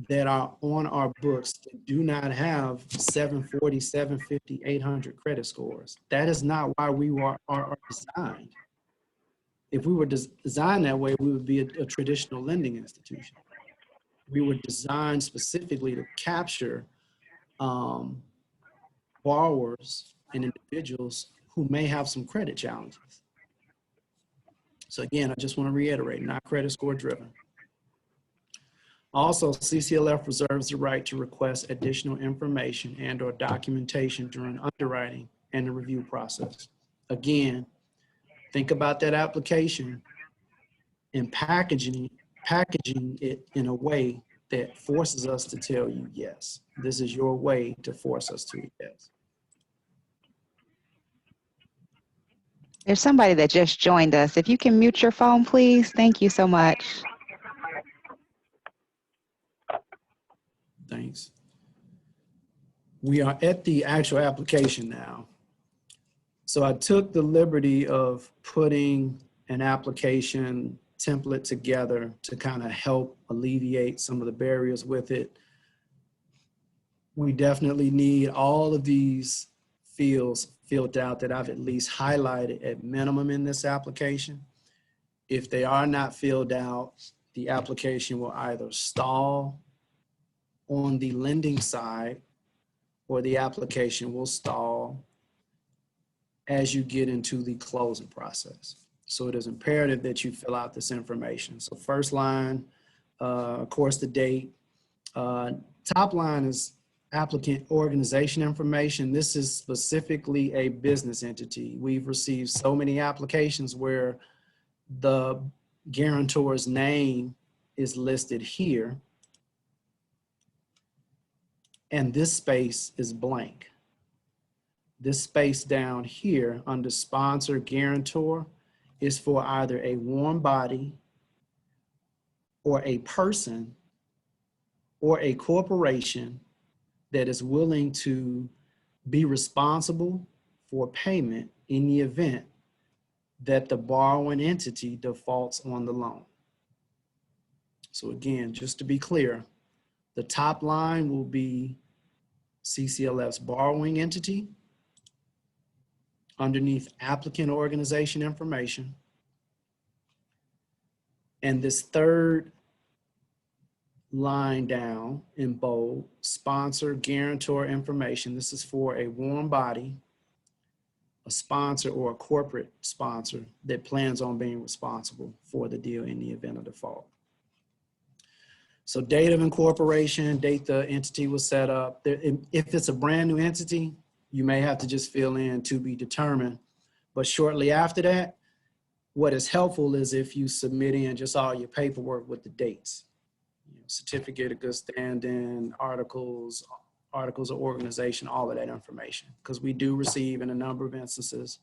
S4: that are on our books that do not have 740, 750, 800 credit scores. That is not why we are designed. If we were designed that way, we would be a traditional lending institution. We were designed specifically to capture borrowers and individuals who may have some credit challenges. So again, I just want to reiterate, not credit score driven. Also, CCLF reserves the right to request additional information and or documentation during underwriting and the review process. Again, think about that application and packaging it in a way that forces us to tell you yes. This is your way to force us to yes.
S1: There's somebody that just joined us. If you can mute your phone, please. Thank you so much.
S4: Thanks. We are at the actual application now. So I took the liberty of putting an application template together to kind of help alleviate some of the barriers with it. We definitely need all of these fields filled out that I've at least highlighted at minimum in this application. If they are not filled out, the application will either stall on the lending side, or the application will stall as you get into the closing process. So it is imperative that you fill out this information. So first line, of course, the date. Top line is applicant organization information. This is specifically a business entity. We've received so many applications where the guarantor's name is listed here, and this space is blank. This space down here under sponsor guarantor is for either a warm body or a person or a corporation that is willing to be responsible for payment in the event that the borrowing entity defaults on the loan. So again, just to be clear, the top line will be CCLF's borrowing entity. Underneath applicant organization information. And this third line down in bold, sponsor guarantor information. This is for a warm body, a sponsor or a corporate sponsor that plans on being responsible for the deal in the event of default. So date of incorporation, date the entity was set up. If it's a brand new entity, you may have to just fill in to be determined. But shortly after that, what is helpful is if you submit in just all your paperwork with the dates. Certificate of good standing, articles of organization, all of that information. Because we do receive in a number of instances,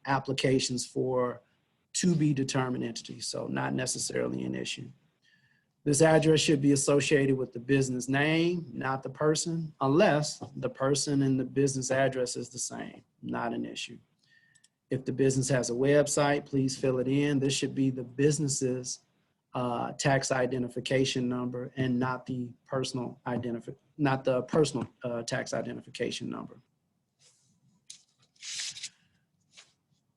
S4: applications for to be determined entities. So not necessarily an issue. This address should be associated with the business name, not the person, unless the person and the business address is the same, not an issue. If the business has a website, please fill it in. This should be the business's tax identification number and not the personal tax identification number.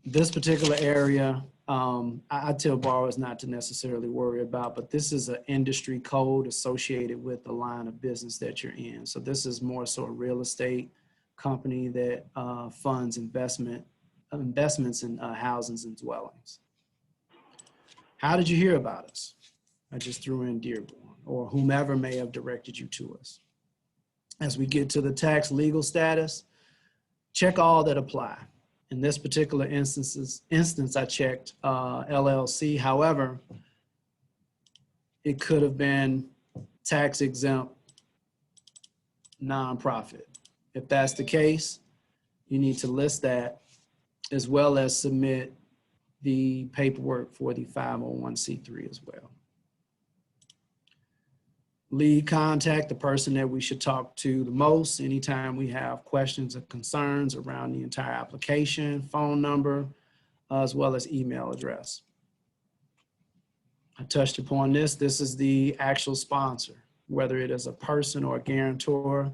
S4: This particular area, I tell borrowers not to necessarily worry about, but this is an industry code associated with the line of business that you're in. So this is more so a real estate company that funds investments in housings and dwellings. How did you hear about us? I just threw in Dearborn or whomever may have directed you to us. As we get to the tax legal status, check all that apply. In this particular instance, I checked LLC. However, it could have been tax exempt nonprofit. If that's the case, you need to list that as well as submit the paperwork for the 501c3 as well. Lead contact, the person that we should talk to the most anytime we have questions or concerns around the entire application, phone number, as well as email address. I touched upon this. This is the actual sponsor, whether it is a person or a guarantor,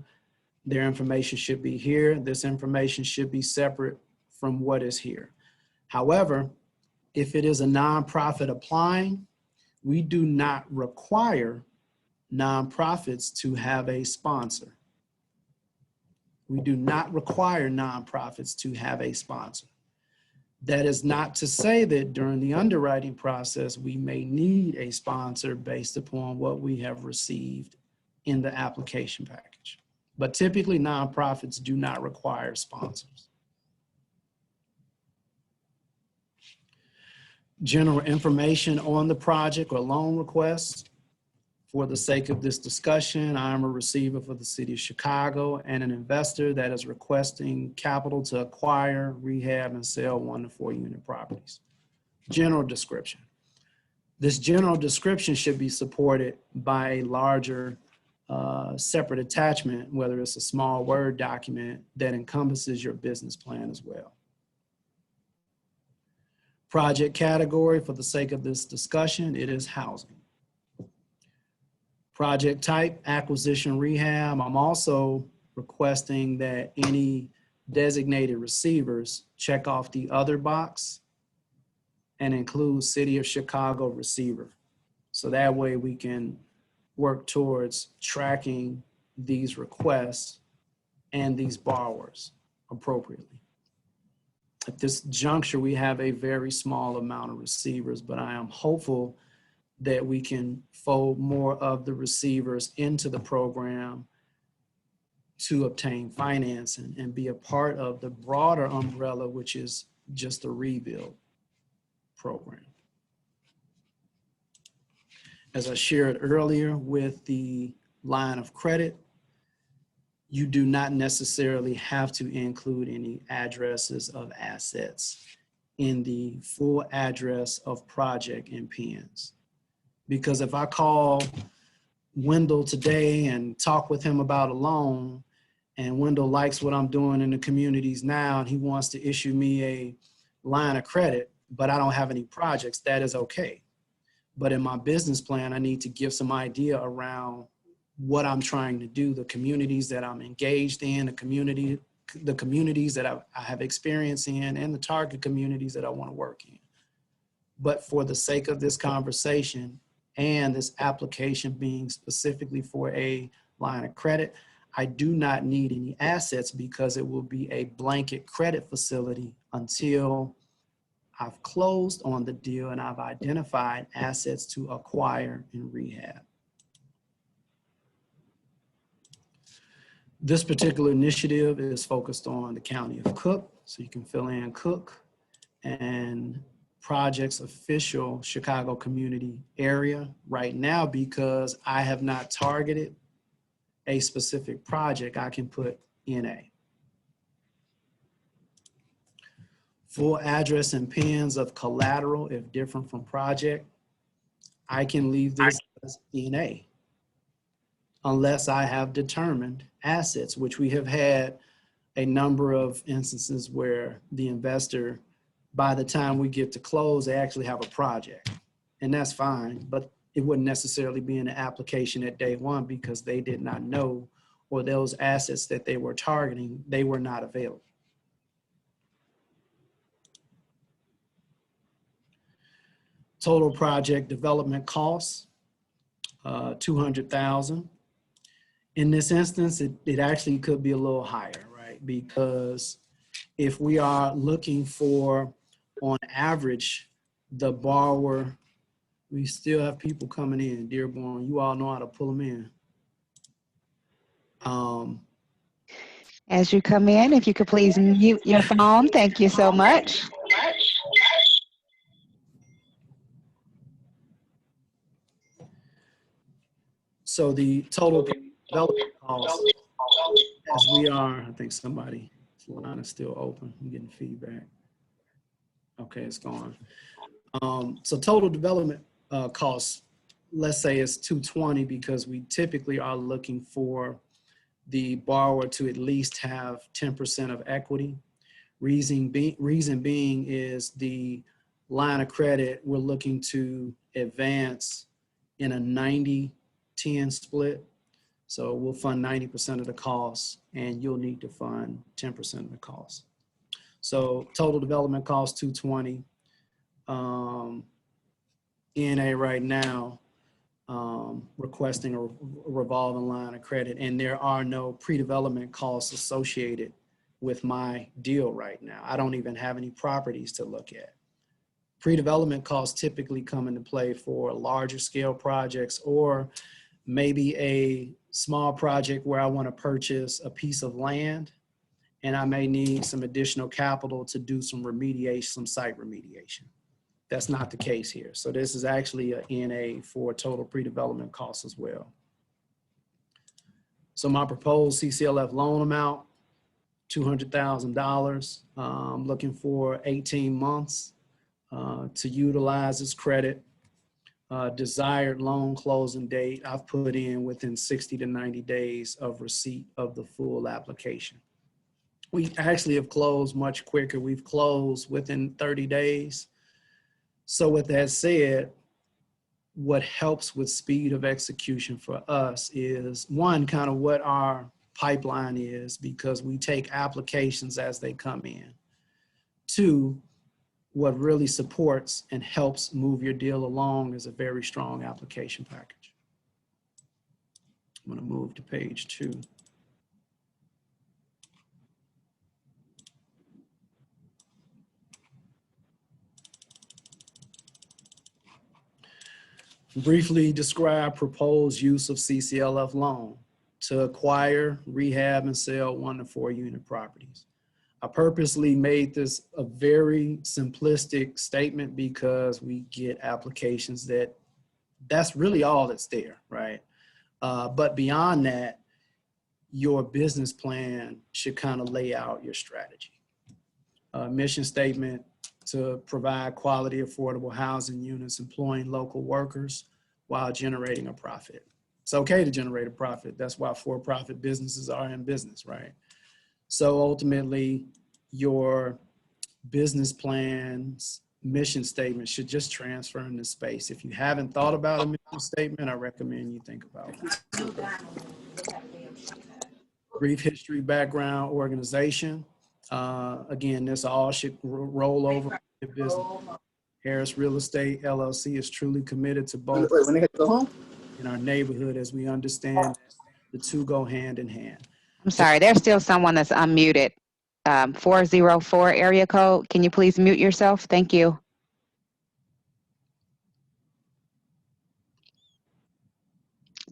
S4: their information should be here. This information should be separate from what is here. However, if it is a nonprofit applying, we do not require nonprofits to have a sponsor. We do not require nonprofits to have a sponsor. That is not to say that during the underwriting process, we may need a sponsor based upon what we have received in the application package. But typically nonprofits do not require sponsors. General information on the project or loan requests. For the sake of this discussion, I am a receiver for the city of Chicago and an investor that is requesting capital to acquire, rehab, and sell 1 to 4 unit properties. General description. This general description should be supported by a larger separate attachment, whether it's a small Word document that encompasses your business plan as well. Project category, for the sake of this discussion, it is housing. Project type, acquisition rehab. I'm also requesting that any designated receivers check off the other box and include City of Chicago receiver. So that way we can work towards tracking these requests and these borrowers appropriately. At this juncture, we have a very small amount of receivers, but I am hopeful that we can fold more of the receivers into the program to obtain financing and be a part of the broader umbrella, which is just a rebuild program. As I shared earlier with the line of credit, you do not necessarily have to include any addresses of assets in the full address of project and pins. Because if I call Wendell today and talk with him about a loan, and Wendell likes what I'm doing in the communities now, and he wants to issue me a line of credit, but I don't have any projects, that is okay. But in my business plan, I need to give some idea around what I'm trying to do, the communities that I'm engaged in, the communities that I have experience in, and the target communities that I want to work in. But for the sake of this conversation and this application being specifically for a line of credit, I do not need any assets because it will be a blanket credit facility until I've closed on the deal and I've identified assets to acquire and rehab. This particular initiative is focused on the County of Cook, so you can fill in Cook, and project's official Chicago community area right now. Because I have not targeted a specific project, I can put NA. Full address and pins of collateral, if different from project, I can leave this as NA, unless I have determined assets, which we have had a number of instances where the investor, by the time we get to close, they actually have a project, and that's fine, but it wouldn't necessarily be in the application at day one because they did not know, or those assets that they were targeting, they were not available. Total project development costs, $200,000. In this instance, it actually could be a little higher, right? Because if we are looking for, on average, the borrower, we still have people coming in, Dearborn, you all know how to pull them in.
S1: As you come in, if you could please mute your phone, thank you so much.
S4: So the total development cost, as we are, I think somebody's line is still open. I'm getting feedback. Okay, it's gone. So total development costs, let's say it's 220 because we typically are looking for the borrower to at least have 10% of equity. Reason being is the line of credit we're looking to advance in a 90-10 split. So we'll fund 90% of the costs and you'll need to fund 10% of the costs. So total development cost 220. NA right now requesting a revolving line of credit, and there are no pre-development costs associated with my deal right now. I don't even have any properties to look at. Pre-development costs typically come into play for larger scale projects, or maybe a small project where I want to purchase a piece of land and I may need some additional capital to do some remediation, some site remediation. That's not the case here. So this is actually a NA for total pre-development costs as well. So my proposed CCLF loan amount, $200,000. Looking for 18 months to utilize this credit. Desired loan closing date, I've put in within 60 to 90 days of receipt of the full application. We actually have closed much quicker. We've closed within 30 days. So with that said, what helps with speed of execution for us is, one, kind of what our pipeline is, because we take applications as they come in. Two, what really supports and helps move your deal along is a very strong application package. I'm going to move to page 2. Briefly describe proposed use of CCLF loan to acquire, rehab, and sell 1 to 4 unit properties. I purposely made this a very simplistic statement because we get applications that's really all that's there, right? But beyond that, your business plan should kind of lay out your strategy. Mission statement to provide quality, affordable housing units, employing local workers while generating a profit. It's okay to generate a profit. That's why for-profit businesses are in business, right? So ultimately, your business plan's mission statement should just transfer into space. If you haven't thought about a mission statement, I recommend you think about it. Brief history, background, organization. Again, this all should roll over your business. Harris Real Estate LLC is truly committed to both in our neighborhood, as we understand the two go hand in hand.
S1: I'm sorry, there's still someone that's unmuted. 404 area code. Can you please mute yourself? Thank you.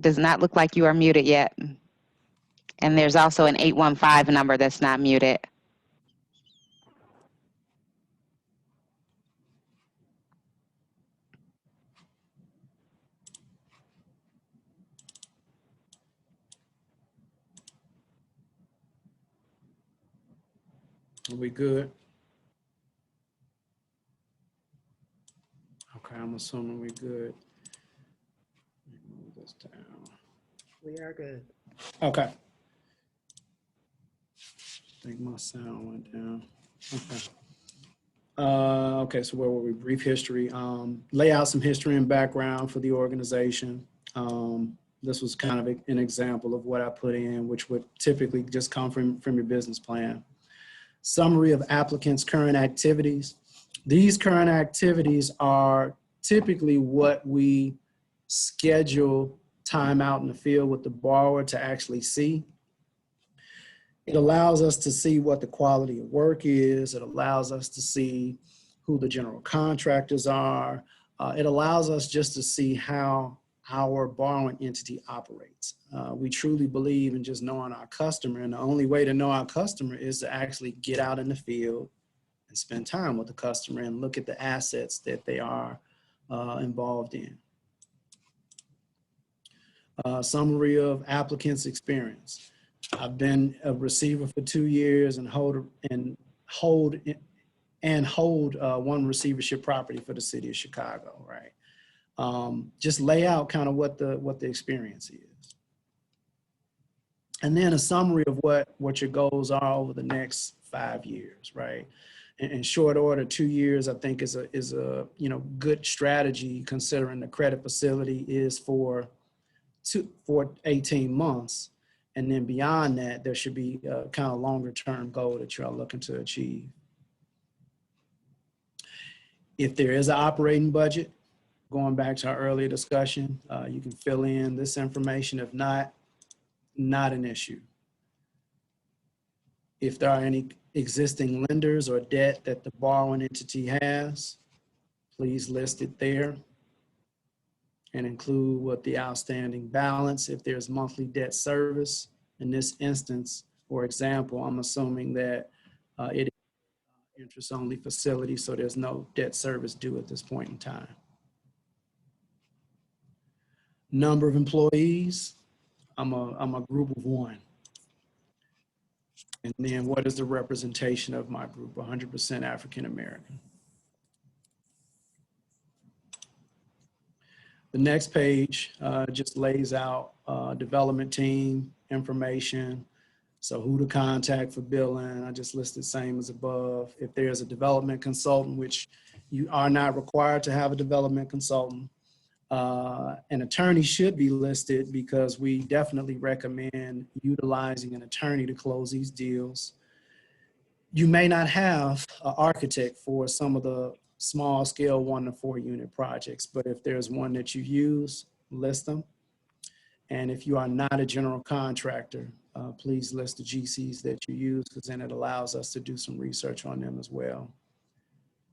S1: Does not look like you are muted yet. And there's also an 815 number that's not muted.
S4: Are we good? Okay, I'm assuming we're good. Let me move this down.
S7: We are good.
S4: Okay. I think my sound went down. Okay. Okay, so where were we? Brief history. Lay out some history and background for the organization. This was kind of an example of what I put in, which would typically just come from your business plan. Summary of applicants' current activities. These current activities are typically what we schedule time out in the field with the borrower to actually see. It allows us to see what the quality of work is. It allows us to see who the general contractors are. It allows us just to see how our borrowing entity operates. We truly believe in just knowing our customer, and the only way to know our customer is to actually get out in the field and spend time with the customer and look at the assets that they are involved in. Summary of applicants' experience. I've been a receiver for 2 years and hold one receivership property for the city of Chicago, right? Just lay out kind of what the experience is. And then a summary of what your goals are over the next 5 years, right? In short order, 2 years, I think is a good strategy, considering the credit facility is for 18 months. And then beyond that, there should be a kind of longer term goal that you're looking to achieve. If there is an operating budget, going back to our earlier discussion, you can fill in this information. If not an issue. If there are any existing lenders or debt that the borrowing entity has, please list it there and include what the outstanding balance, if there's monthly debt service. In this instance, for example, I'm assuming that it is an interest-only facility, so there's no debt service due at this point in time. Number of employees, I'm a group of 1. And then what is the representation of my group? 100% African American. The next page just lays out development team information. So who to contact for billing, I just listed same as above. If there's a development consultant, which you are not required to have a development consultant, an attorney should be listed, because we definitely recommend utilizing an attorney to close these deals. You may not have an architect for some of the small scale 1 to 4 unit projects, but if there's one that you use, list them. And if you are not a general contractor, please list the GCs that you use, because then it allows us to do some research on them as well.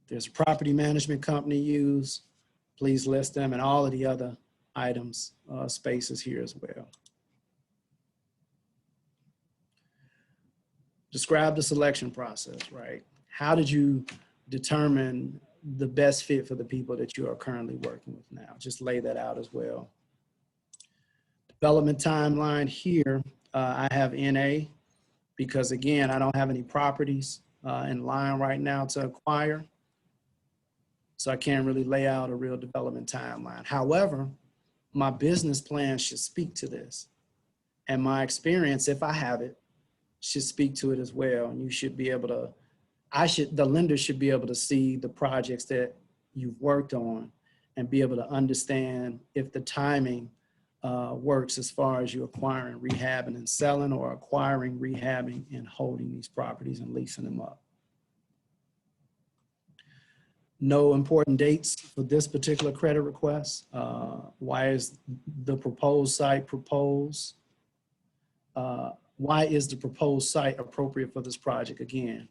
S4: If there's a property management company used, please list them, and all of the other items, spaces here as well. Describe the selection process, right? How did you determine the best fit for the people that you are currently working with now? Just lay that out as well. Development timeline here. I have NA because, again, I don't have any properties in line right now to acquire. So I can't really lay out a real development timeline. However, my business plan should speak to this. And my experience, if I have it, should speak to it as well. And you should be able to, the lender should be able to see the projects that you've worked on and be able to understand if the timing works as far as you acquiring, rehabbing, and selling, or acquiring, rehabbing, and holding these properties and leasing them up. No important dates for this particular credit request. Why is the proposed site proposed? Why is the proposed site appropriate for this project? Again,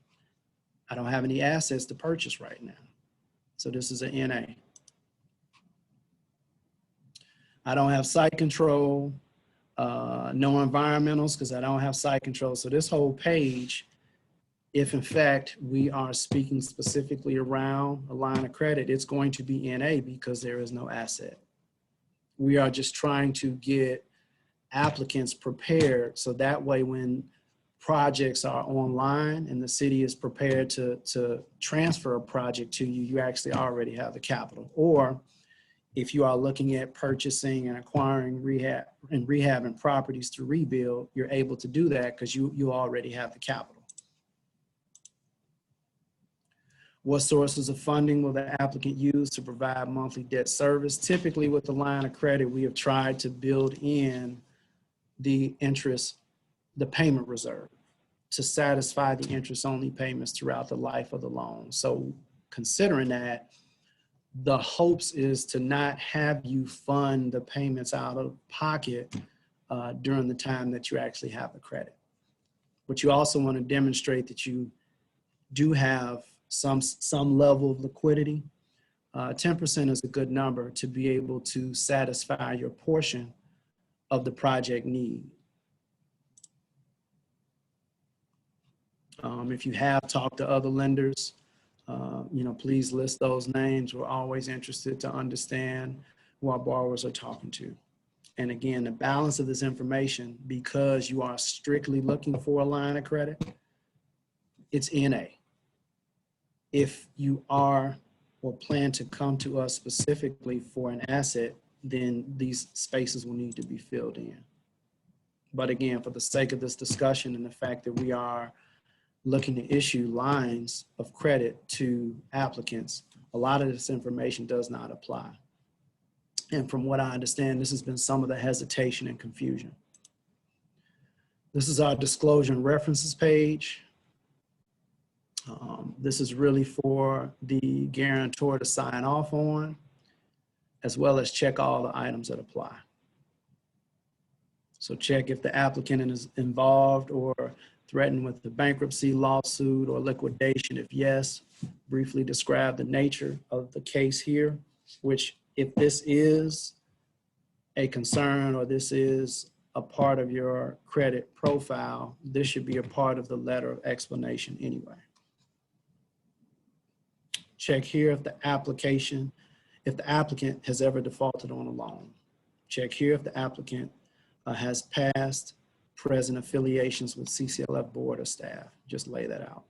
S4: I don't have any assets to purchase right now. So this is an NA. I don't have site control, no environmentals because I don't have site control. So this whole page, if in fact we are speaking specifically around a line of credit, it's going to be NA because there is no asset. We are just trying to get applicants prepared so that way when projects are online and the city is prepared to transfer a project to you, you actually already have the capital. Or if you are looking at purchasing and acquiring rehabbing properties to rebuild, you're able to do that because you already have the capital. What sources of funding will the applicant use to provide monthly debt service? Typically with the line of credit, we have tried to build in the interest, the payment reserve to satisfy the interest only payments throughout the life of the loan. So considering that, the hopes is to not have you fund the payments out of pocket during the time that you actually have the credit. But you also want to demonstrate that you do have some level of liquidity. 10% is a good number to be able to satisfy your portion of the project need. If you have talked to other lenders, please list those names. We're always interested to understand who our borrowers are talking to. And again, the balance of this information, because you are strictly looking for a line of credit, it's NA. If you are or plan to come to us specifically for an asset, then these spaces will need to be filled in. But again, for the sake of this discussion and the fact that we are looking to issue lines of credit to applicants, a lot of this information does not apply. And from what I understand, this has been some of the hesitation and confusion. This is our disclosure and references page. This is really for the guarantor to sign off on, as well as check all the items that apply. So check if the applicant is involved or threatened with the bankruptcy, lawsuit, or liquidation. If yes, briefly describe the nature of the case here, which if this is a concern or this is a part of your credit profile, this should be a part of the letter of explanation anyway. Check here if the applicant has ever defaulted on a loan. Check here if the applicant has past, present affiliations with CCLF board or staff. Just lay that out.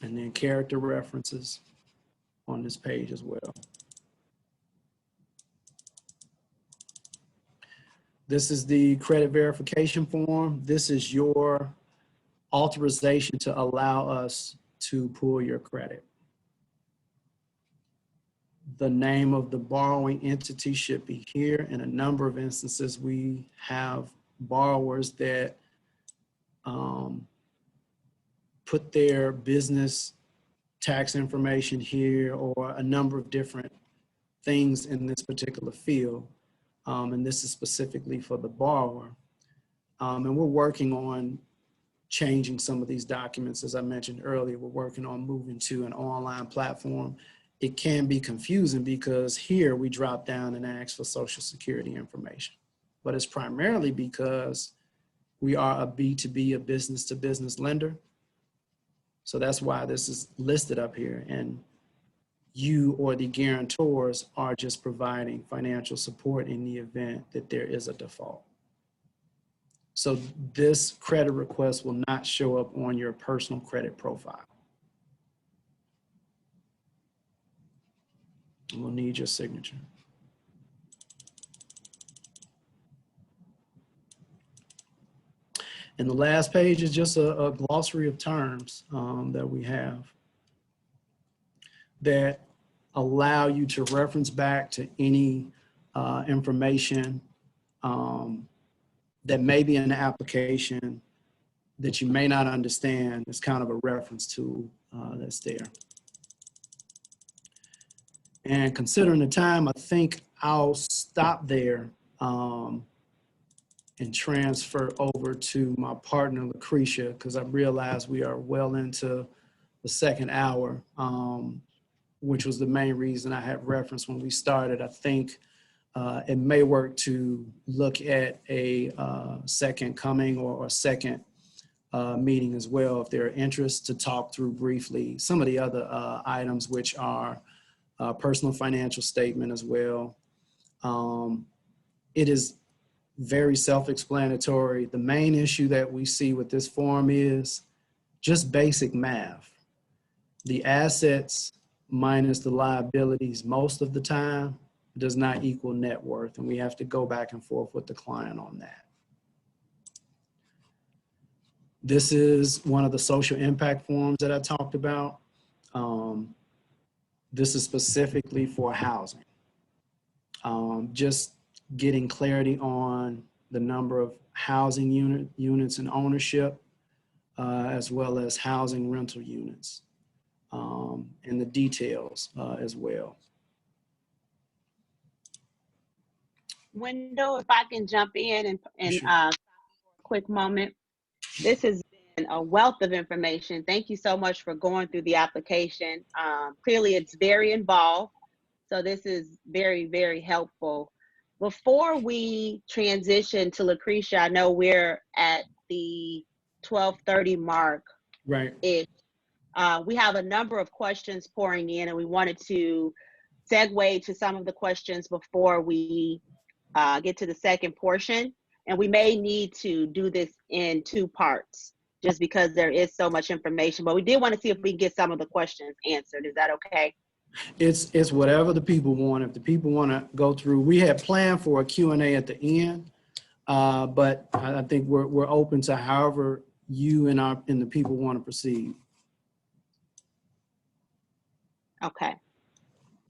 S4: And then character references on this page as well. This is the credit verification form. This is your authorization to allow us to pull your credit. The name of the borrowing entity should be here. In a number of instances, we have borrowers that put their business tax information here or a number of different things in this particular field. And this is specifically for the borrower. And we're working on changing some of these documents. As I mentioned earlier, we're working on moving to an online platform. It can be confusing because here we drop down and ask for Social Security information, but it's primarily because we are a B2B, a business to business lender. So that's why this is listed up here, and you or the guarantors are just providing financial support in the event that there is a default. So this credit request will not show up on your personal credit profile. We'll need your signature. And the last page is just a glossary of terms that we have that allow you to reference back to any information that may be in the application that you may not understand. It's kind of a reference tool that's there. And considering the time, I think I'll stop there and transfer over to my partner, Lucretia, because I realize we are well into the second hour, which was the main reason I had referenced when we started. I think it may work to look at a second coming or a second meeting as well, if there are interests, to talk through briefly some of the other items, which are personal financial statement as well. It is very self-explanatory. The main issue that we see with this form is just basic math. The assets minus the liabilities most of the time does not equal net worth, and we have to go back and forth with the client on that. This is one of the social impact forms that I talked about. This is specifically for housing. Just getting clarity on the number of housing units in ownership, as well as housing rental units, and the details as well.
S10: Wendell, if I can jump in and
S4: Sure.
S10: a quick moment. This has been a wealth of information. Thank you so much for going through the application. Clearly, it's very involved. So this is very, very helpful. Before we transition to Lucretia, I know we're at the 12:30 mark.
S4: Right.
S10: We have a number of questions pouring in, and we wanted to segue to some of the questions before we get to the second portion. And we may need to do this in two parts just because there is so much information, but we did want to see if we can get some of the questions answered. Is that okay?
S4: It's whatever the people want. If the people want to go through, we had planned for a Q&A at the end, but I think we're open to however you and the people want to proceed.
S10: Okay.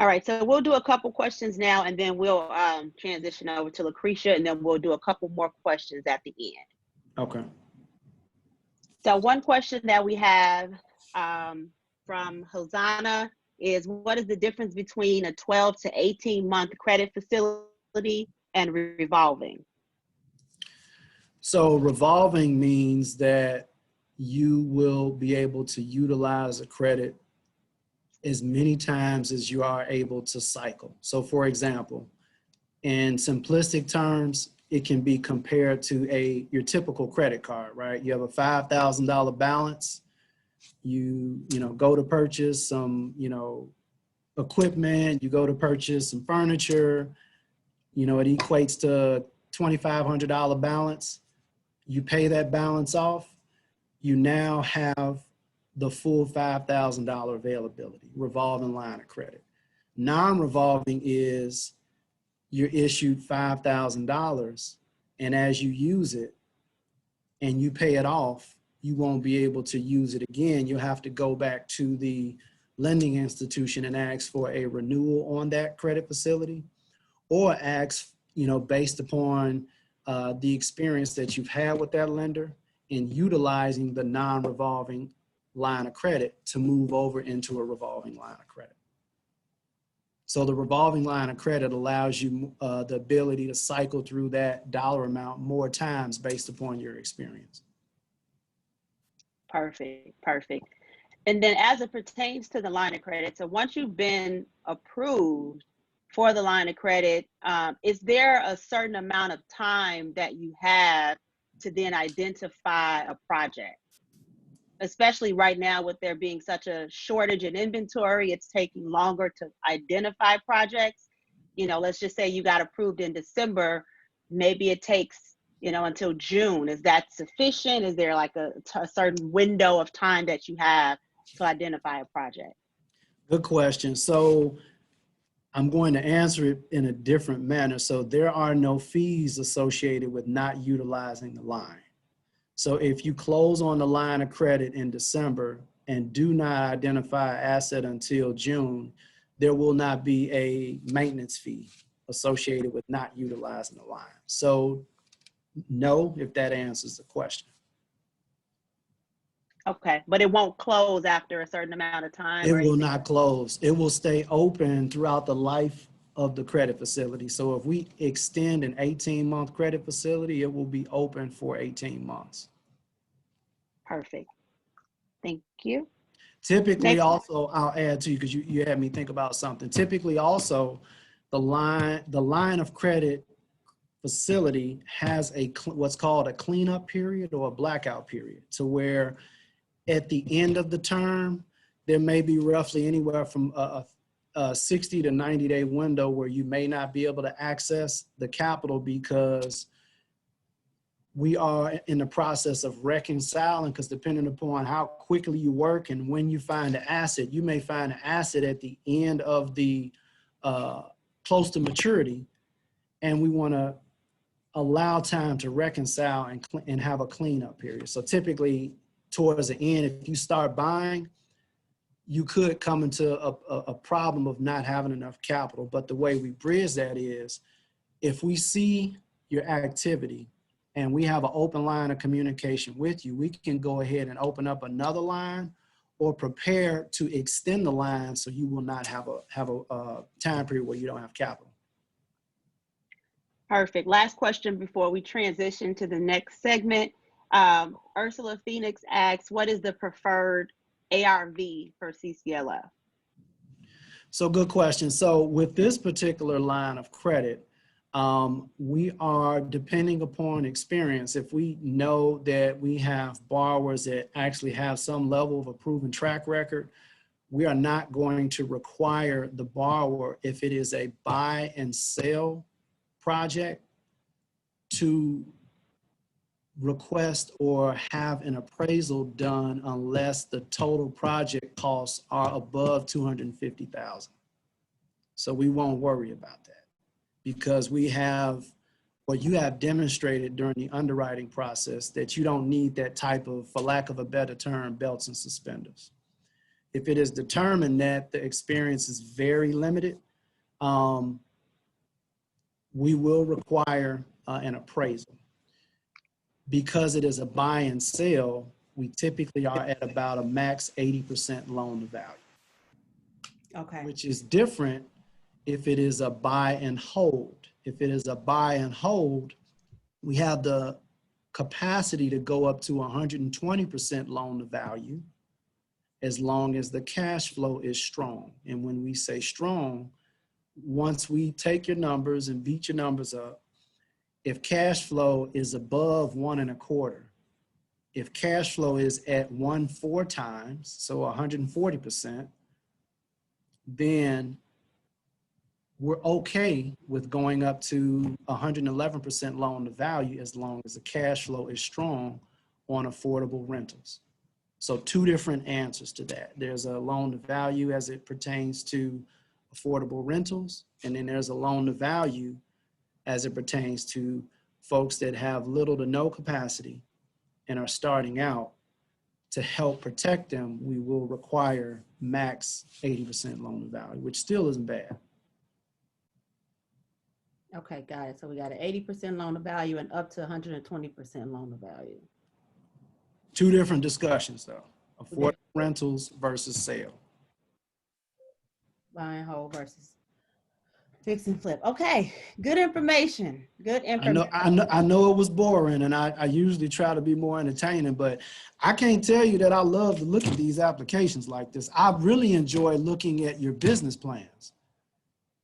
S10: All right, so we'll do a couple questions now, and then we'll transition over to Lucretia, and then we'll do a couple more questions at the end.
S4: Okay.
S10: So one question that we have from Hosanna is, what is the difference between a 12 to 18-month credit facility and revolving?
S4: So revolving means that you will be able to utilize a credit as many times as you are able to cycle. So for example, in simplistic terms, it can be compared to your typical credit card, right? You have a $5,000 balance. You go to purchase some, equipment, you go to purchase some furniture, it equates to $2,500 balance. You pay that balance off. You now have the full $5,000 availability, revolving line of credit. Non-revolving is you're issued $5,000, and as you use it and you pay it off, you won't be able to use it again. You'll have to go back to the lending institution and ask for a renewal on that credit facility, or ask, based upon the experience that you've had with that lender in utilizing the non-revolving line of credit to move over into a revolving line of credit. So the revolving line of credit allows you the ability to cycle through that dollar amount more times based upon your experience.
S10: Perfect, perfect. And then as it pertains to the line of credit, so once you've been approved for the line of credit, is there a certain amount of time that you have to then identify a project? Especially right now with there being such a shortage in inventory, it's taking longer to identify projects. Let's just say you got approved in December, maybe it takes you know, until June. Is that sufficient? Is there like a certain window of time that you have to identify a project?
S4: Good question. So I'm going to answer it in a different manner. So there are no fees associated with not utilizing the line. So if you close on the line of credit in December and do not identify an asset until June, there will not be a maintenance fee associated with not utilizing the line. So no, if that answers the question.
S10: Okay, but it won't close after a certain amount of time
S4: It
S10: or
S4: will
S10: anything?
S4: not close. It will stay open throughout the life of the credit facility. So if we extend an 18-month credit facility, it will be open for 18 months.
S10: Perfect. Thank you.
S4: Typically
S10: Next.
S4: also, I'll add to you because you had me think about something. Typically also, the line of credit facility has what's called a cleanup period or a blackout period, to where at the end of the term, there may be roughly anywhere from a 60 to 90-day window where you may not be able to access the capital because we are in the process of reconciling, because depending upon how quickly you work and when you find an asset, you may find an asset at the end of the close to maturity, and we want to allow time to reconcile and have a cleanup period. So typically towards the end, if you start buying, you could come into a problem of not having enough capital. But the way we bridge that is, if we see your activity and we have an open line of communication with you, we can go ahead and open up another line or prepare to extend the line so you will not have a time period where you don't have capital.
S10: Perfect. Last question before we transition to the next segment. Ursula Phoenix asks, what is the preferred ARV for CCLF?
S4: So good question. So with this particular line of credit, we are, depending upon experience, if we know that we have borrowers that actually have some level of a proven track record, we are not going to require the borrower, if it is a buy and sell project, to request or have an appraisal done unless the total project costs are above $250,000. So we won't worry about that, because we have, or you have demonstrated during the underwriting process that you don't need that type of, for lack of a better term, belts and suspenders. If it is determined that the experience is very limited, we will require an appraisal. Because it is a buy and sell, we typically are at about a max 80% loan to value.
S1: Okay.
S4: Which is different if it is a buy and hold. If it is a buy and hold, we have the capacity to go up to 120% loan to value as long as the cash flow is strong. And when we say strong, once we take your numbers and beat your numbers up, if cash flow is above 1.25, if cash flow is at 1.4 times, so 140%, then we're okay with going up to 111% loan to value as long as the cash flow is strong on affordable rentals. So two different answers to that. There's a loan to value as it pertains to affordable rentals, and then there's a loan to value as it pertains to folks that have little to no capacity and are starting out. To help protect them, we will require max 80% loan to value, which still isn't bad.
S1: Okay, got it. So we got an 80% loan to value and up to 120% loan to value.
S4: Two different discussions though, affordable rentals versus sale.
S1: Buy and hold versus fix and flip. Okay, good information. Good information.
S4: I know it was boring, and I usually try to be more entertaining, but I can't tell you that I love to look at these applications like this. I really enjoy looking at your business plans,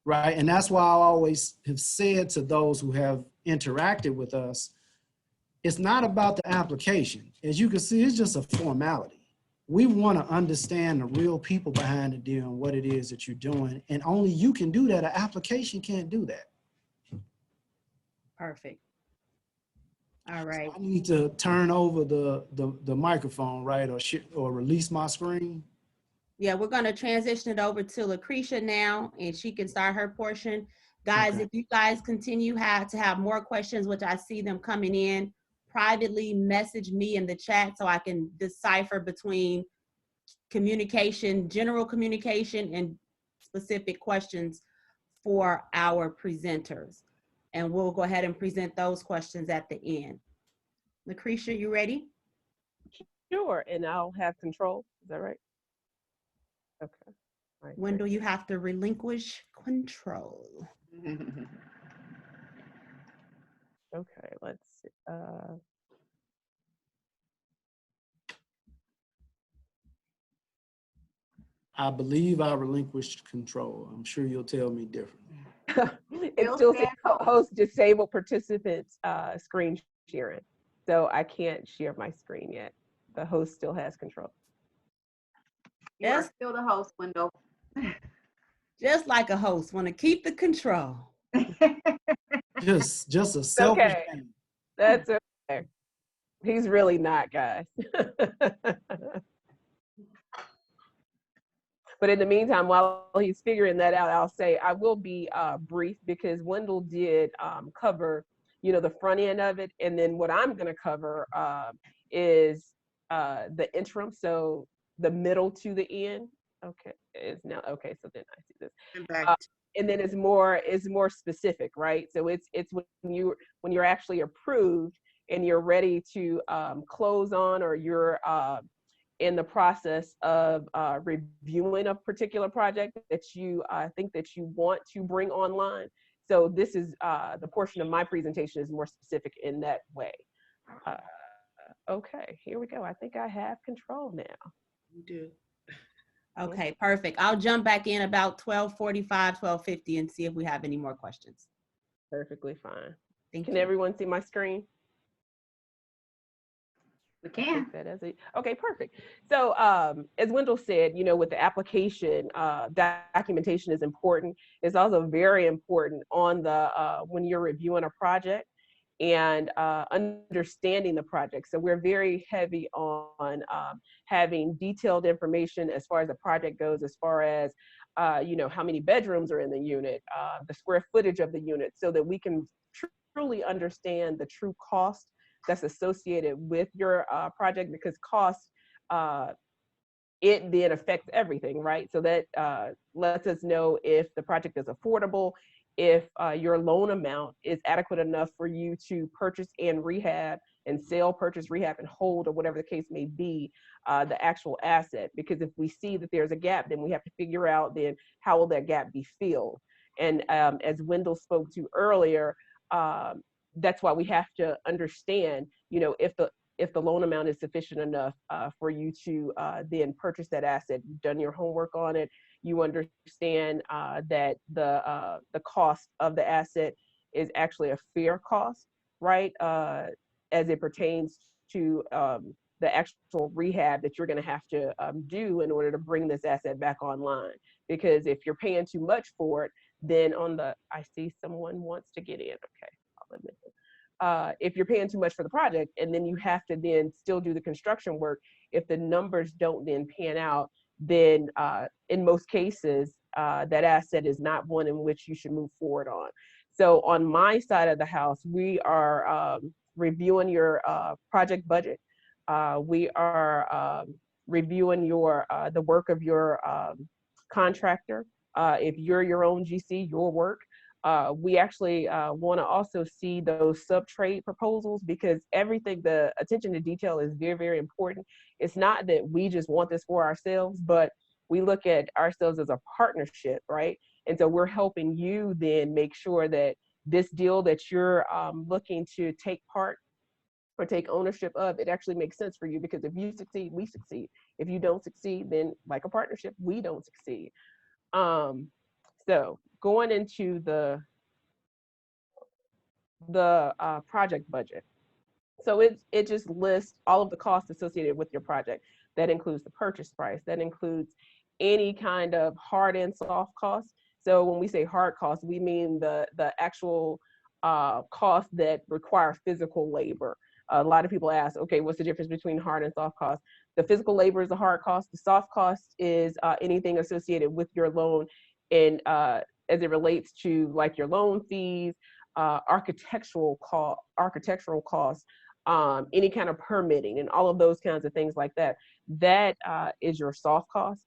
S4: right? And that's why I always have said to those who have interacted with us, it's not about the application. As you can see, it's just a formality. We want to understand the real people behind the deal and what it is that you're doing. And only you can do that. An application can't do that.
S1: Perfect.
S5: All right.
S4: I need to turn over the microphone, right, or release my screen.
S5: Yeah, we're going to transition it over to Lucretia now, and she can start her portion. Guys,
S4: Okay.
S5: if you guys continue to have more questions, which I see them coming in, privately message me in the chat so I can decipher between communication, general communication, and specific questions for our presenters. And we'll go ahead and present those questions at the end. Lucretia, you ready?
S11: Sure, and I'll have control. Is that right? Okay. All right,
S5: Wendell, you have to relinquish control.
S11: Okay, let's see.
S4: I believe I relinquished control. I'm sure you'll tell me differently.
S11: It still says host disabled participants screen sharing. So I can't share my screen yet. The host still has control.
S12: You are still the host, Wendell.
S5: Just like a host, want to keep the control.
S4: Just a selfish
S11: Okay.
S4: thing.
S11: That's okay. He's really not, guys. But in the meantime, while he's figuring that out, I'll say I will be brief because Wendell did cover, the front end of it. And then what I'm going to cover is the interim. So the middle to the end. Okay, is now okay. So then I see this. And then it's more specific, right? So it's when you're actually approved and you're ready to close on, or you're in the process of reviewing a particular project that you think that you want to bring online. So this is the portion of my presentation is more specific in that way. Okay, here we go. I think I have control now.
S5: You do. Okay, perfect. I'll jump back in about 12:45, 12:50 and see if we have any more questions.
S11: Perfectly fine.
S5: Thank
S11: Can
S5: you.
S11: everyone see my screen?
S12: We can.
S11: Okay, perfect. So as Wendell said, with the application, documentation is important. It's also very important on the when you're reviewing a project and understanding the project. So we're very heavy on having detailed information as far as the project goes, as far as how many bedrooms are in the unit, the square footage of the unit, so that we can truly understand the true cost that's associated with your project, because cost, it then affects everything, right? So that lets us know if the project is affordable, if your loan amount is adequate enough for you to purchase and rehab and sell, purchase, rehab, and hold, or whatever the case may be, the actual asset. Because if we see that there's a gap, then we have to figure out then how will that gap be filled. And as Wendell spoke to earlier, that's why we have to understand, if the loan amount is sufficient enough for you to then purchase that asset. You've done your homework on it. You understand that the cost of the asset is actually a fair cost, right? As it pertains to the actual rehab that you're going to have to do in order to bring this asset back online. Because if you're paying too much for it, then I see someone wants to get in. Okay, I'll admit it. If you're paying too much for the project, and then you have to then still do the construction work, if the numbers don't then pan out, then in most cases, that asset is not one in which you should move forward on. So on my side of the house, we are reviewing your project budget. We are reviewing the work of your contractor. If you're your own GC, your work. We actually want to also see those sub-trade proposals, because the attention to detail is very, very important. It's not that we just want this for ourselves, but we look at ourselves as a partnership, right? And so we're helping you then make sure that this deal that you're looking to take part or take ownership of, it actually makes sense for you, because if you succeed, we succeed. If you don't succeed, then like a partnership, we don't succeed. So going into the project budget. So it just lists all of the costs associated with your project. That includes the purchase price. That includes any kind of hard and soft costs. So when we say hard costs, we mean the actual costs that require physical labor. A lot of people ask, okay, what's the difference between hard and soft costs? The physical labor is a hard cost. The soft cost is anything associated with your loan, and as it relates to like your loan fees, architectural costs, any kind of permitting, and all of those kinds of things like that. That is your soft cost.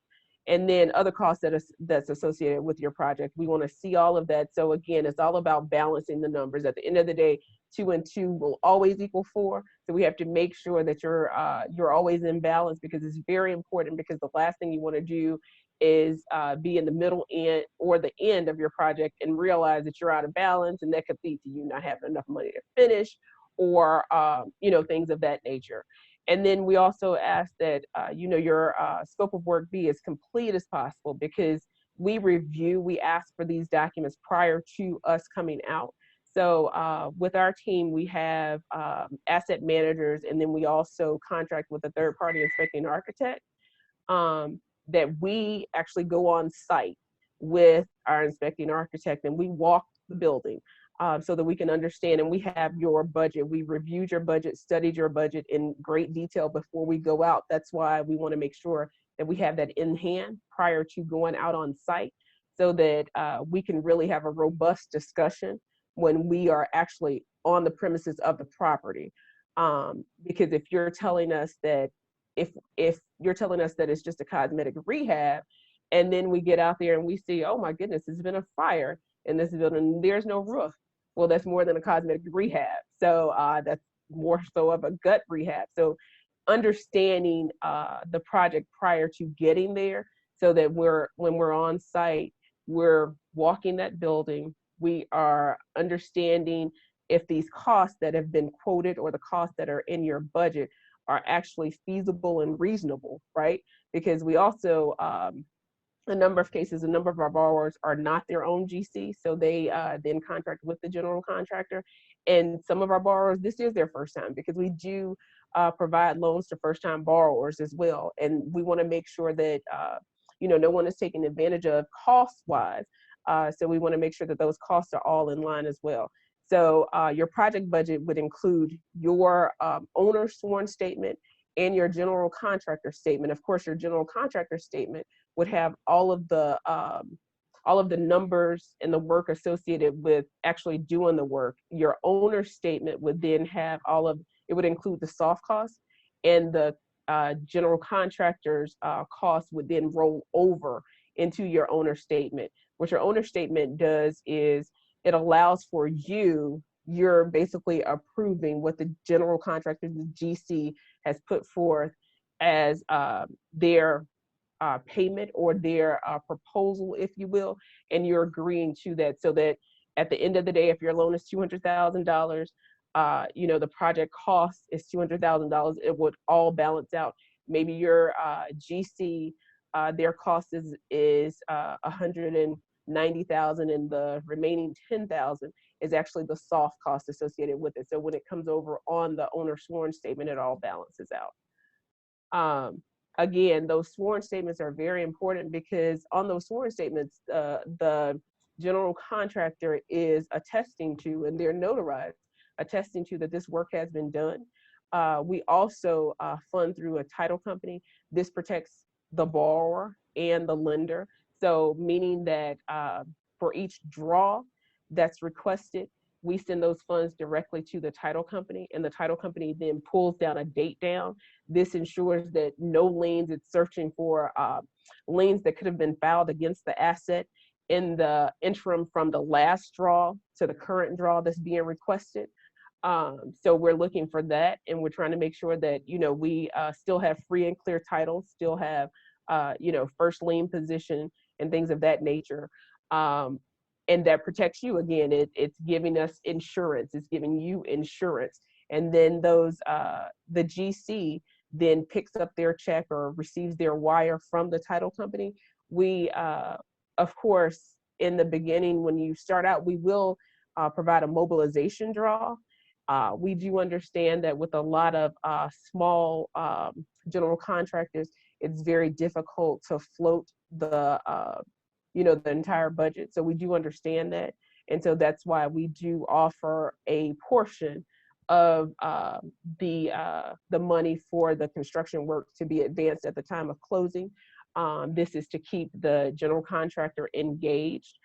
S11: And then other costs that's associated with your project. We want to see all of that. So again, it's all about balancing the numbers. At the end of the day, 2 and 2 will always equal 4. So we have to make sure that you're always in balance, because it's very important, because the last thing you want to do is be in the middle end or the end of your project and realize that you're out of balance, and that could lead to you not having enough money to finish, or things of that nature. And then we also ask that your scope of work be as complete as possible, because we ask for these documents prior to us coming out. So with our team, we have asset managers, and then we also contract with a third-party inspecting architect that we actually go on site with our inspecting architect, and we walk the building so that we can understand, and we have your budget. We reviewed your budget, studied your budget in great detail before we go out. That's why we want to make sure that we have that in hand prior to going out on site, so that we can really have a robust discussion when we are actually on the premises of the property. Because if you're telling us that if you're telling us that it's just a cosmetic rehab, and then we get out there and we see, oh my goodness, there's been a fire in this building, there's no roof. Well, that's more than a cosmetic rehab. So that's more so of a gut rehab. So understanding the project prior to getting there, so that when we're on site, we're walking that building, we are understanding if these costs that have been quoted or the costs that are in your budget are actually feasible and reasonable, right? Because we also, a number of cases, a number of our borrowers are not their own GC, so they then contract with the general contractor. And some of our borrowers, this is their first time, because we do provide loans to first-time borrowers as well. And we want to make sure that no one is taken advantage of cost-wise. So we want to make sure that those costs are all in line as well. So your project budget would include your owner's sworn statement and your general contractor statement. Of course, your general contractor statement would have all of the numbers and the work associated with actually doing the work. Your owner's statement would then have it would include the soft costs, and the general contractor's costs would then roll over into your owner statement. What your owner statement does is it allows for you're basically approving what the general contractor, the GC, has put forth as their payment or their proposal, if you will, and you're agreeing to that, so that at the end of the day, if your loan is $200,000, the project cost is $200,000, it would all balance out. Maybe your GC, their cost is $190,000, and the remaining $10,000 is actually the soft cost associated with it. So when it comes over on the owner sworn statement, it all balances out. Again, those sworn statements are very important, because on those sworn statements, the general contractor is attesting to, and they're notarized, attesting to that this work has been done. We also fund through a title company. This protects the borrower and the lender. So meaning that for each draw that's requested, we send those funds directly to the title company, and the title company then pulls down a date down. This ensures that no liens, it's searching for liens that could have been filed against the asset in the interim from the last draw to the current draw that's being requested. So we're looking for that, and we're trying to make sure that, we still have free and clear titles, still have, first lien position and things of that nature. And that protects you. Again, it's giving us insurance, it's giving you insurance. And then the GC then picks up their check or receives their wire from the title company. We, of course, in the beginning, when you start out, we will provide a mobilization draw. We do understand that with a lot of small general contractors, it's very difficult to float the entire budget. So we do understand that. And so that's why we do offer a portion of the money for the construction work to be advanced at the time of closing. This is to keep the general contractor engaged.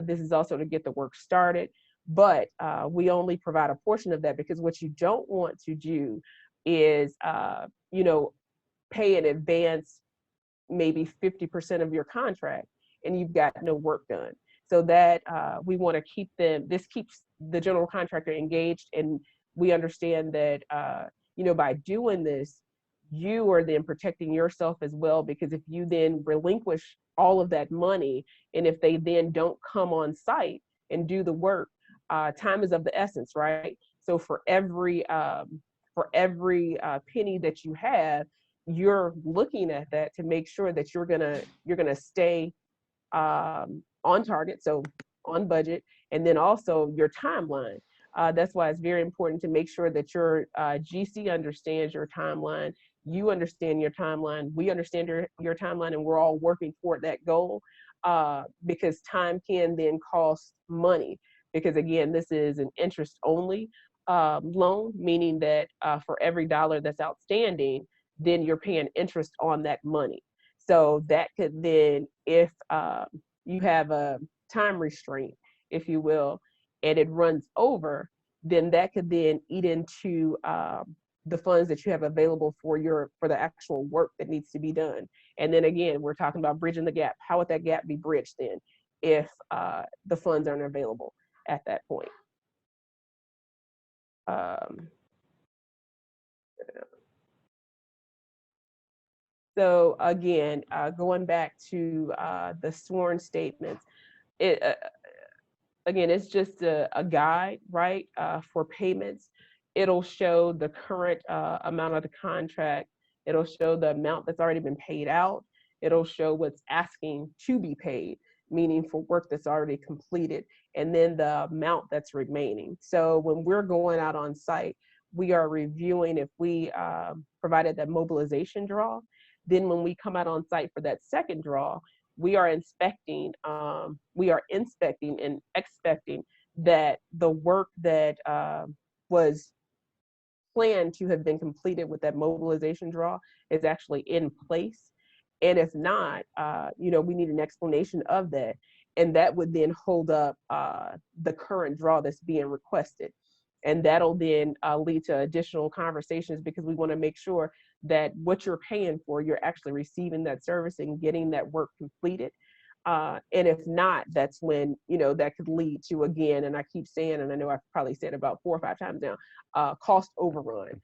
S11: This is also to get the work started, but we only provide a portion of that, because what you don't want to do is, pay in advance maybe 50% of your contract and you've got no work done. So that we want to keep them, this keeps the general contractor engaged, and we understand that, by doing this, you are then protecting yourself as well, because if you then relinquish all of that money, and if they then don't come on site and do the work, time is of the essence, right? So for every penny that you have, you're looking at that to make sure that you're gonna stay on target, so on budget, and then also your timeline. That's why it's very important to make sure that your GC understands your timeline, you understand your timeline, we understand your timeline, and we're all working toward that goal, because time can then cost money. Because again, this is an interest only loan, meaning that for every dollar that's outstanding, then you're paying interest on that money. So that could then, if you have a time restraint, if you will, and it runs over, then that could then eat into the funds that you have available for the actual work that needs to be done. And then again, we're talking about bridging the gap. How would that gap be bridged then if the funds aren't available at that point? So again, going back to the sworn statements, again, it's just a guide, right, for payments. It'll show the current amount of the contract. It'll show the amount that's already been paid out. It'll show what's asking to be paid, meaning for work that's already completed, and then the amount that's remaining. So when we're going out on site, we are reviewing if we provided that mobilization draw. Then when we come out on site for that second draw, we are inspecting and expecting that the work that was planned to have been completed with that mobilization draw is actually in place. And if not, we need an explanation of that. And that would then hold up the current draw that's being requested. And that'll then lead to additional conversations, because we want to make sure that what you're paying for, you're actually receiving that service and getting that work completed. And if not, that's when, that could lead to, again, and I keep saying, and I know I've probably said about 4 or 5 times now, cost overrun.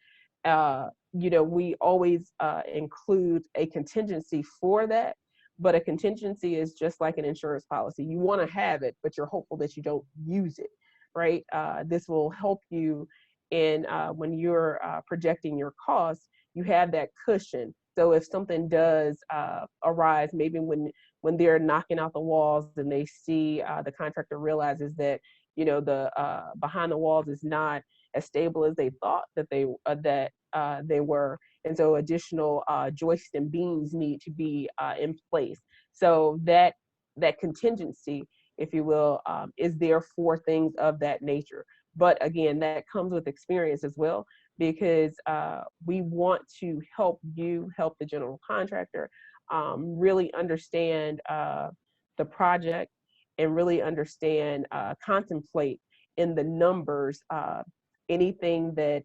S11: We always include a contingency for that, but a contingency is just like an insurance policy. You want to have it, but you're hopeful that you don't use it, right? This will help you in when you're projecting your costs, you have that cushion. So if something does arise, maybe when they're knocking out the walls and they see the contractor realizes that, the behind the walls is not as stable as they thought that they were. And so additional joists and beams need to be in place. So that contingency, if you will, is there for things of that nature. But again, that comes with experience as well, because we want to help the general contractor really understand the project and really understand, contemplate in the numbers, anything that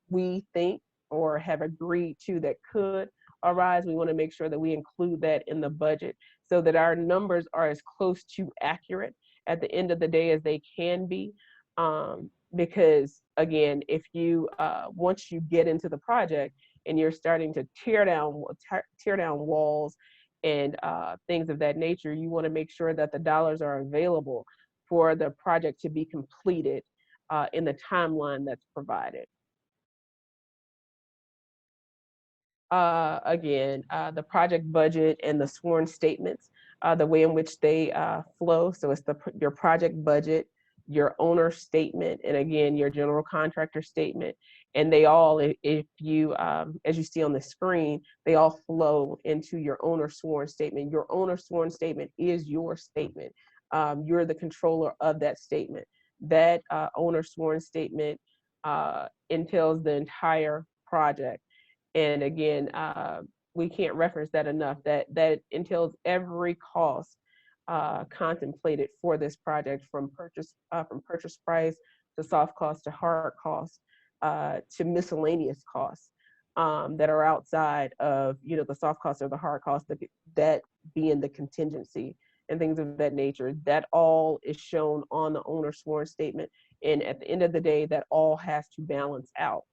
S11: we think or have agreed to that could arise. We want to make sure that we include that in the budget so that our numbers are as close to accurate at the end of the day as they can be. Because again, if you once you get into the project and you're starting to tear down walls and things of that nature, you want to make sure that the dollars are available for the project to be completed in the timeline that's provided. Again, the project budget and the sworn statements, the way in which they flow. So it's your project budget, your owner statement, and again, your general contractor statement. And they all, if you, as you see on the screen, they all flow into your owner sworn statement. Your owner sworn statement is your statement. you're the controller of that statement. That owner sworn statement entails the entire project. And again, we can't reference that enough, that entails every cost contemplated for this project, from purchase price to soft cost to hard cost to miscellaneous costs that are outside of, you know, the soft cost or the hard cost, that being the contingency and things of that nature. That all is shown on the owner sworn statement. And at the end of the day, that all has to balance out.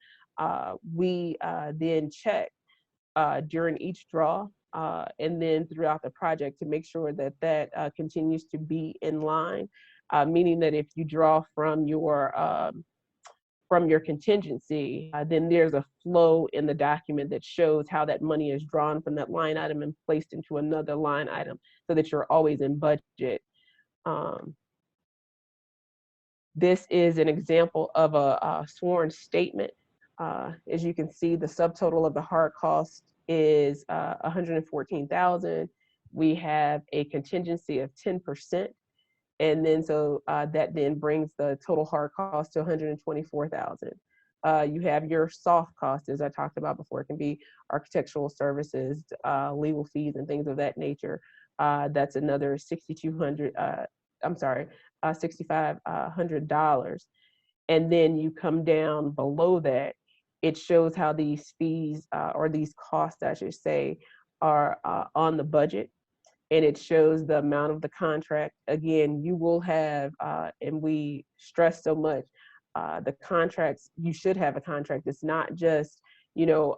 S11: We then check during each draw and then throughout the project to make sure that that continues to be in line, meaning that if you draw from your contingency, then there's a flow in the document that shows how that money is drawn from that line item and placed into another line item, so that you're always in budget. This is an example of a sworn statement. As you can see, the subtotal of the hard cost is $114,000. We have a contingency of 10%. And then so that then brings the total hard cost to $124,000. You have your soft costs, as I talked about before. It can be architectural services, legal fees, and things of that nature. That's another $6,500. And then you come down below that, it shows how these fees or these costs, I should say, are on the budget. And it shows the amount of the contract. Again, you will have, and we stress so much, the contracts, you should have a contract. It's not just, you know,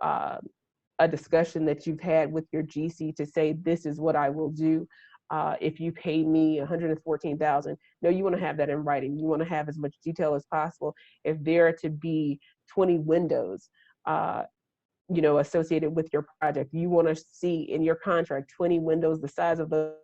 S11: a discussion that you've had with your GC to say, this is what I will do if you pay me $114,000. No, you want to have that in writing. You want to have as much detail as possible. If there are to be 20 windows, you know, associated with your project, you want to see in your contract 20 windows, the size of those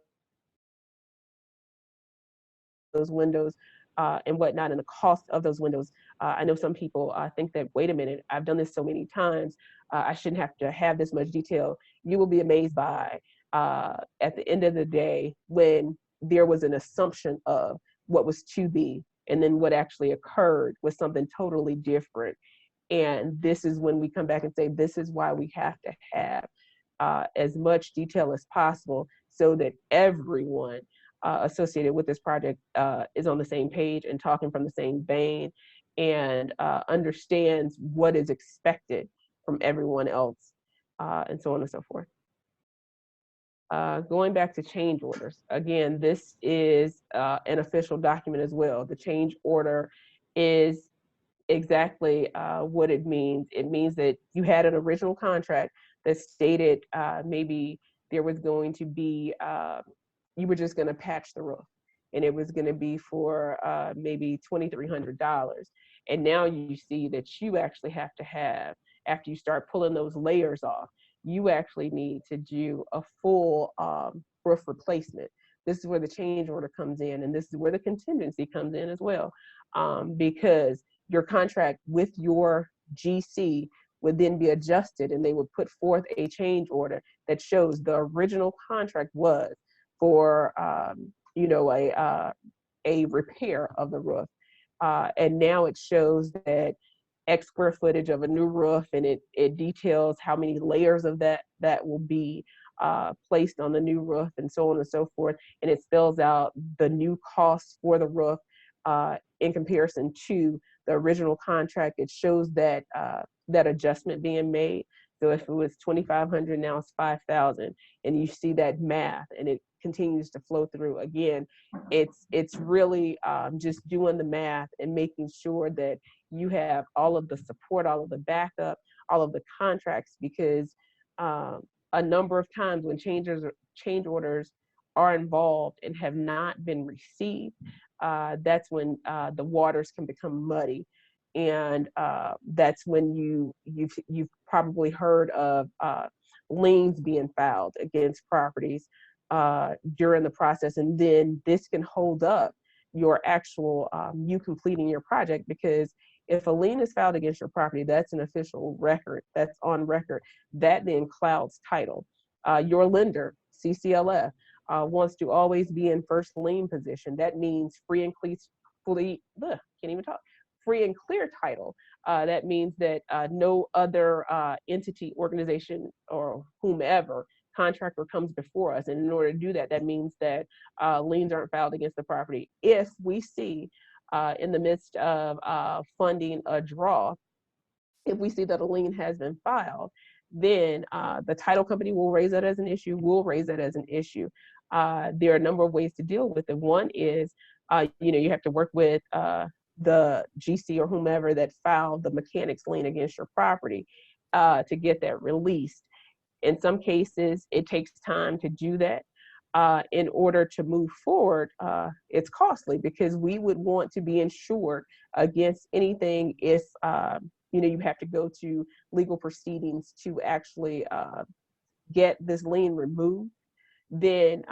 S11: windows and whatnot, and the cost of those windows. I know some people think that, wait a minute, I've done this so many times, I shouldn't have to have this much detail. You will be amazed by, at the end of the day, when there was an assumption of what was to be, and then what actually occurred was something totally different. And this is when we come back and say, this is why we have to have as much detail as possible, so that everyone associated with this project is on the same page and talking from the same vein, and understands what is expected from everyone else, and so on and so forth. Going back to change orders, again, this is an official document as well. The change order is exactly what it means. It means that you had an original contract that stated maybe there was going to be, you were just going to patch the roof, and it was going to be for maybe $2,300. And now you see that you actually have to have, after you start pulling those layers off, you actually need to do a full roof replacement. This is where the change order comes in, and this is where the contingency comes in as well, because your contract with your GC would then be adjusted, and they would put forth a change order that shows the original contract was for, you know, a repair of the roof. And now it shows that X square footage of a new roof, and it details how many layers of that will be placed on the new roof, and so on and so forth. And it spells out the new costs for the roof in comparison to the original contract. It shows that that adjustment being made. So if it was $2,500, now it's $5,000, and you see that math, and it continues to flow through. Again, it's really just doing the math and making sure that you have all of the support, all of the backup, all of the contracts, because a number of times when change orders are involved and have not been received, that's when the waters can become muddy. And that's when you've probably heard of liens being filed against properties during the process. And then this can hold up your actual, you completing your project, because if a lien is filed against your property, that's an official record, that's on record. That then clouds title. Your lender, CCLF, wants to always be in first lien position. That means free and clear title. That means that no other entity, organization, or whomever contractor comes before us. And in order to do that, that means that liens aren't filed against the property. If we see in the midst of funding a draw, if we see that a lien has been filed, then the title company will raise that as an issue. We'll raise that as an issue. There are a number of ways to deal with it. One is, you have to work with the GC or whomever that filed the mechanics lien against your property to get that released. In some cases, it takes time to do that. In order to move forward, it's costly because we would want to be insured against anything if you have to go to legal proceedings to actually get this lien removed. Then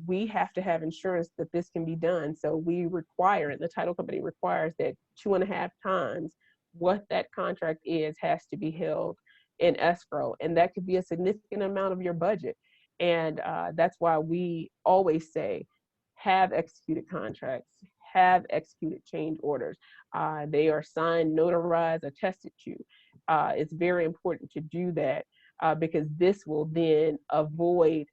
S11: we have to have insurance that this can be done. So we require, and the title company requires, that 2.5 times what that contract is has to be held in escrow. And that could be a significant amount of your budget. And that's why we always say, have executed contracts, have executed change orders. They are signed, notarized, attested to. It's very important to do that because this will then avoid,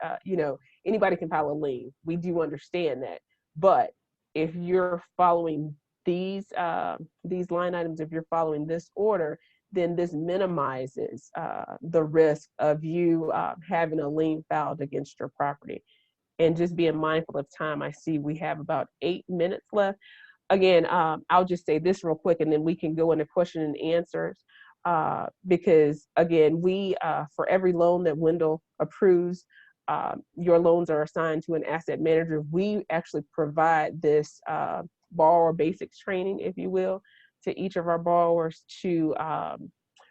S11: anybody can file a lien. We do understand that. But if you're following these line items, if you're following this order, then this minimizes the risk of you having a lien filed against your property. And just being mindful of time, I see we have about 8 minutes left. Again, I'll just say this real quick, and then we can go into question and answers. Because again, we, for every loan that Wendell approves, your loans are assigned to an asset manager. We actually provide this borrower basics training, if you will, to each of our borrowers to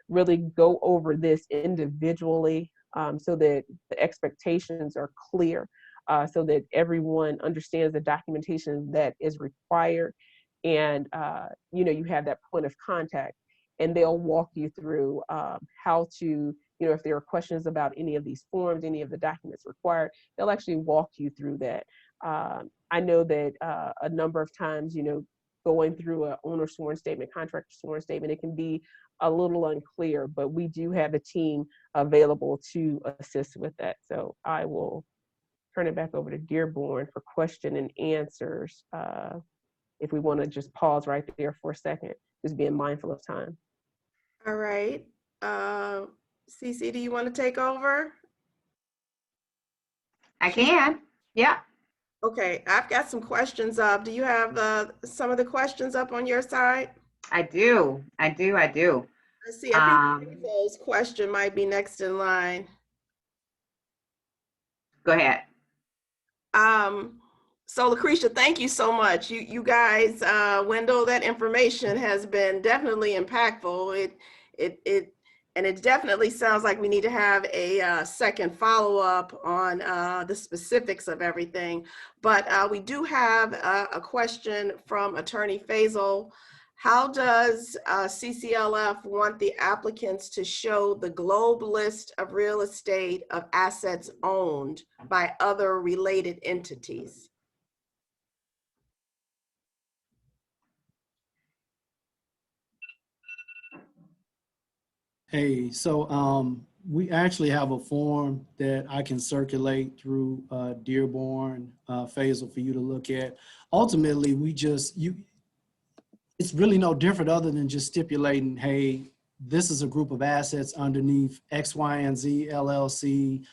S11: really go over this individually so that the expectations are clear, so that everyone understands the documentation that is required. And, you have that point of contact, and they'll walk you through how to, if there are questions about any of these forms, any of the documents required, they'll actually walk you through that. I know that a number of times, going through an owner sworn statement, contractor sworn statement, it can be a little unclear, but we do have a team available to assist with that. So I will turn it back over to Dearborn for question and answers. If we want to just pause right there for a second, just being mindful of time.
S2: All right. CC, do you want to take over?
S12: I can. Yeah.
S2: Okay, I've got some questions up. Do you have some of the questions up on your side?
S12: I do.
S2: I see. I think Hazel's question might be next in line.
S12: Go ahead.
S2: So Lucretia, thank you so much. You guys, Wendell, that information has been definitely impactful. It definitely sounds like we need to have a second follow-up on the specifics of everything. But we do have a question from Attorney Faisal. How does CCLF want the applicants to show the globe list of real estate of assets owned by other related entities?
S4: Hey, so we actually have a form that I can circulate through Dearborn, Faisal, for you to look at. Ultimately, it's really no different other than just stipulating, hey, this is a group of assets underneath X, Y, and Z LLC.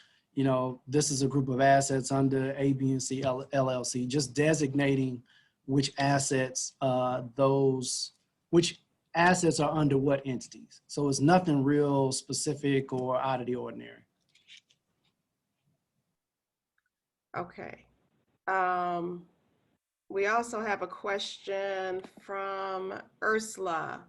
S4: This is a group of assets under A, B, and C LLC. Just designating which assets which assets are under what entities. So it's nothing real specific or out of the ordinary.
S2: Okay. We also have a question from Ursula.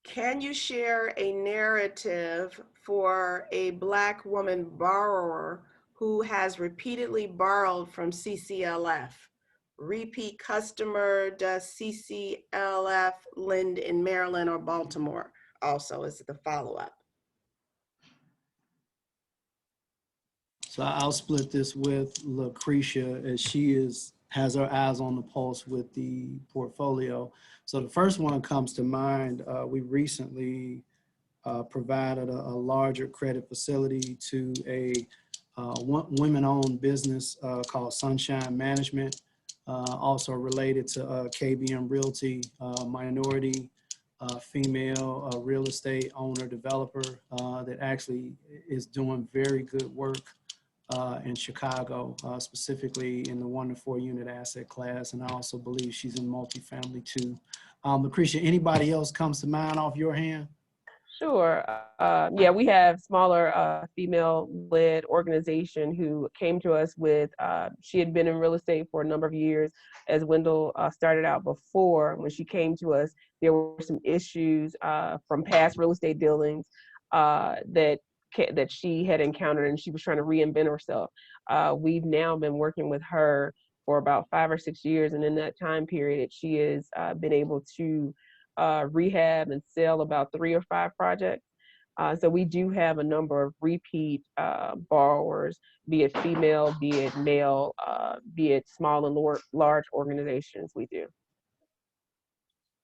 S2: Can you share a narrative for a Black woman borrower who has repeatedly borrowed from CCLF? Repeat customer, does CCLF lend in Maryland or Baltimore? Also is the follow-up.
S4: So I'll split this with Lucretia, as she has her eyes on the pulse with the portfolio. So the first one comes to mind. We recently provided a larger credit facility to a women-owned business called Sunshine Management, also related to KBM Realty, minority female real estate owner developer that actually is doing very good work in Chicago, specifically in the 1 to 4 unit asset class. And I also believe she's in multifamily too. Lucretia, anybody else comes to mind off your hand?
S11: Sure. Yeah, we have smaller female-led organization who came to us with, she had been in real estate for a number of years. As Wendell started out before, when she came to us, there were some issues from past real estate dealings that she had encountered, and she was trying to reinvent herself. We've now been working with her for about 5 or 6 years, and in that time period, she has been able to rehab and sell about 3 or 5 projects. So we do have a number of repeat borrowers, be it female, be it male, be it small and large organizations. We do.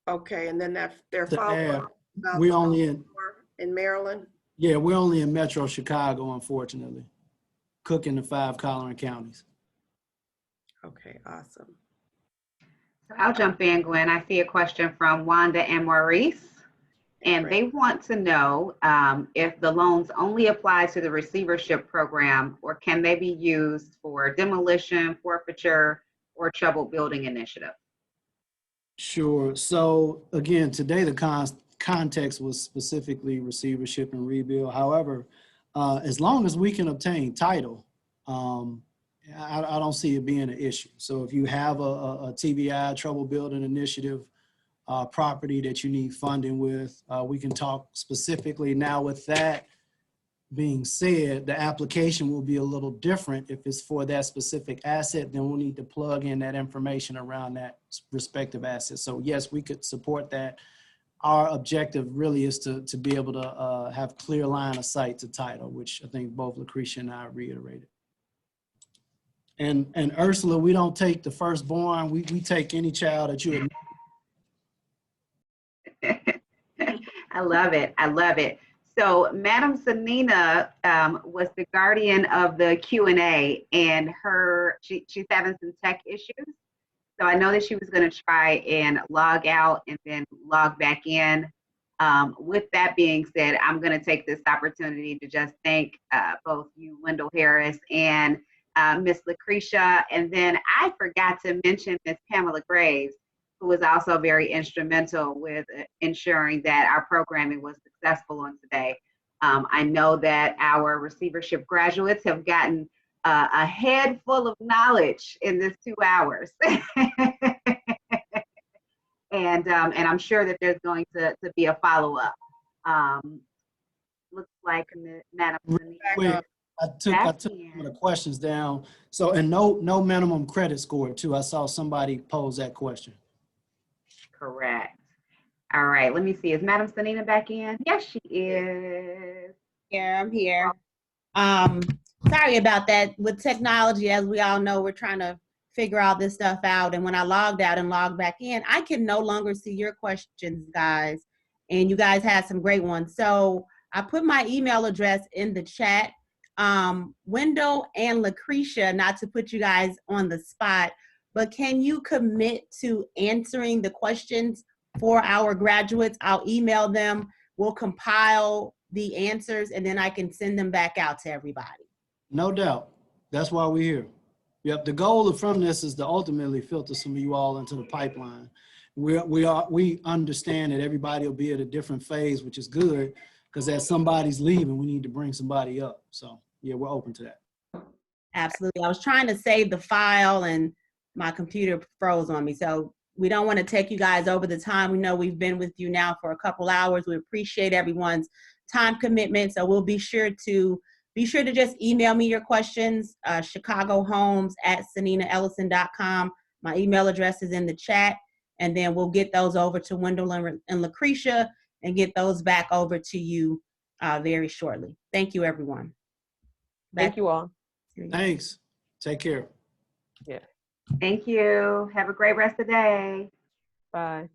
S2: Okay, and then their follow-up about
S4: we
S2: the
S4: only
S2: in Maryland.
S4: Yeah, we're only in Metro Chicago, unfortunately. Cook in the 5 Colleran counties.
S2: Okay, awesome.
S12: I'll jump in, Gwen. I see a question from Wanda and Maurice, and they want to know if the loans only apply to the receivership program, or can they be used for demolition, forfeiture, or troubled building initiative?
S4: Sure. So again, today the context was specifically receivership and rebuild. However, as long as we can obtain title, I don't see it being an issue. So if you have a TBI, trouble building initiative property that you need funding with, we can talk specifically. Now with that being said, the application will be a little different. If it's for that specific asset, then we'll need to plug in that information around that respective asset. So yes, we could support that. Our objective really is to be able to have clear line of sight to title, which I think both Lucretia and I reiterated. And Ursula, we don't take the firstborn. We take any child that you
S12: I love it. I love it. So Madam Sanina was the guardian of the Q&A, and she's having some tech issues. So I know that she was going to try and log out and then log back in. With that being said, I'm going to take this opportunity to just thank both you, Wendell Harris, and Miss Lucretia. And then I forgot to mention Miss Pamela Graves, who was also very instrumental with ensuring that our programming was successful on today. I know that our receivership graduates have gotten a head full of knowledge in this 2 hours. And I'm sure that there's going to be a follow-up. Looks like Madam Sanina.
S4: I took some of the questions down. So, and no minimum credit score too. I saw somebody pose that question.
S12: Correct. All right, let me see. Is Madam Sanina back in? Yes, she is.
S5: Here, I'm here. Sorry about that. With technology, as we all know, we're trying to figure all this stuff out. And when I logged out and logged back in, I can no longer see your questions, guys. And you guys had some great ones. So I put my email address in the chat. Wendell and Lucretia, not to put you guys on the spot, but can you commit to answering the questions for our graduates? I'll email them. We'll compile the answers, and then I can send them back out to everybody.
S4: No doubt. That's why we're here. Yep. The goal from this is to ultimately filter some of you all into the pipeline. We understand that everybody will be at a different phase, which is good, because as somebody's leaving, we need to bring somebody up. So yeah, we're open to that.
S5: Absolutely. I was trying to save the file and my computer froze on me. So we don't want to take you guys over the time. We know we've been with you now for a couple hours. We appreciate everyone's time commitment. So we'll be sure to just email me your questions, chicagohomes@saninaellison.com. My email address is in the chat, and then we'll get those over to Wendell and Lucretia and get those back over to you very shortly. Thank you, everyone.
S11: Thank you all.
S4: Thanks. Take care.
S11: Yeah.
S12: Thank you. Have a great rest of the day.
S11: Bye.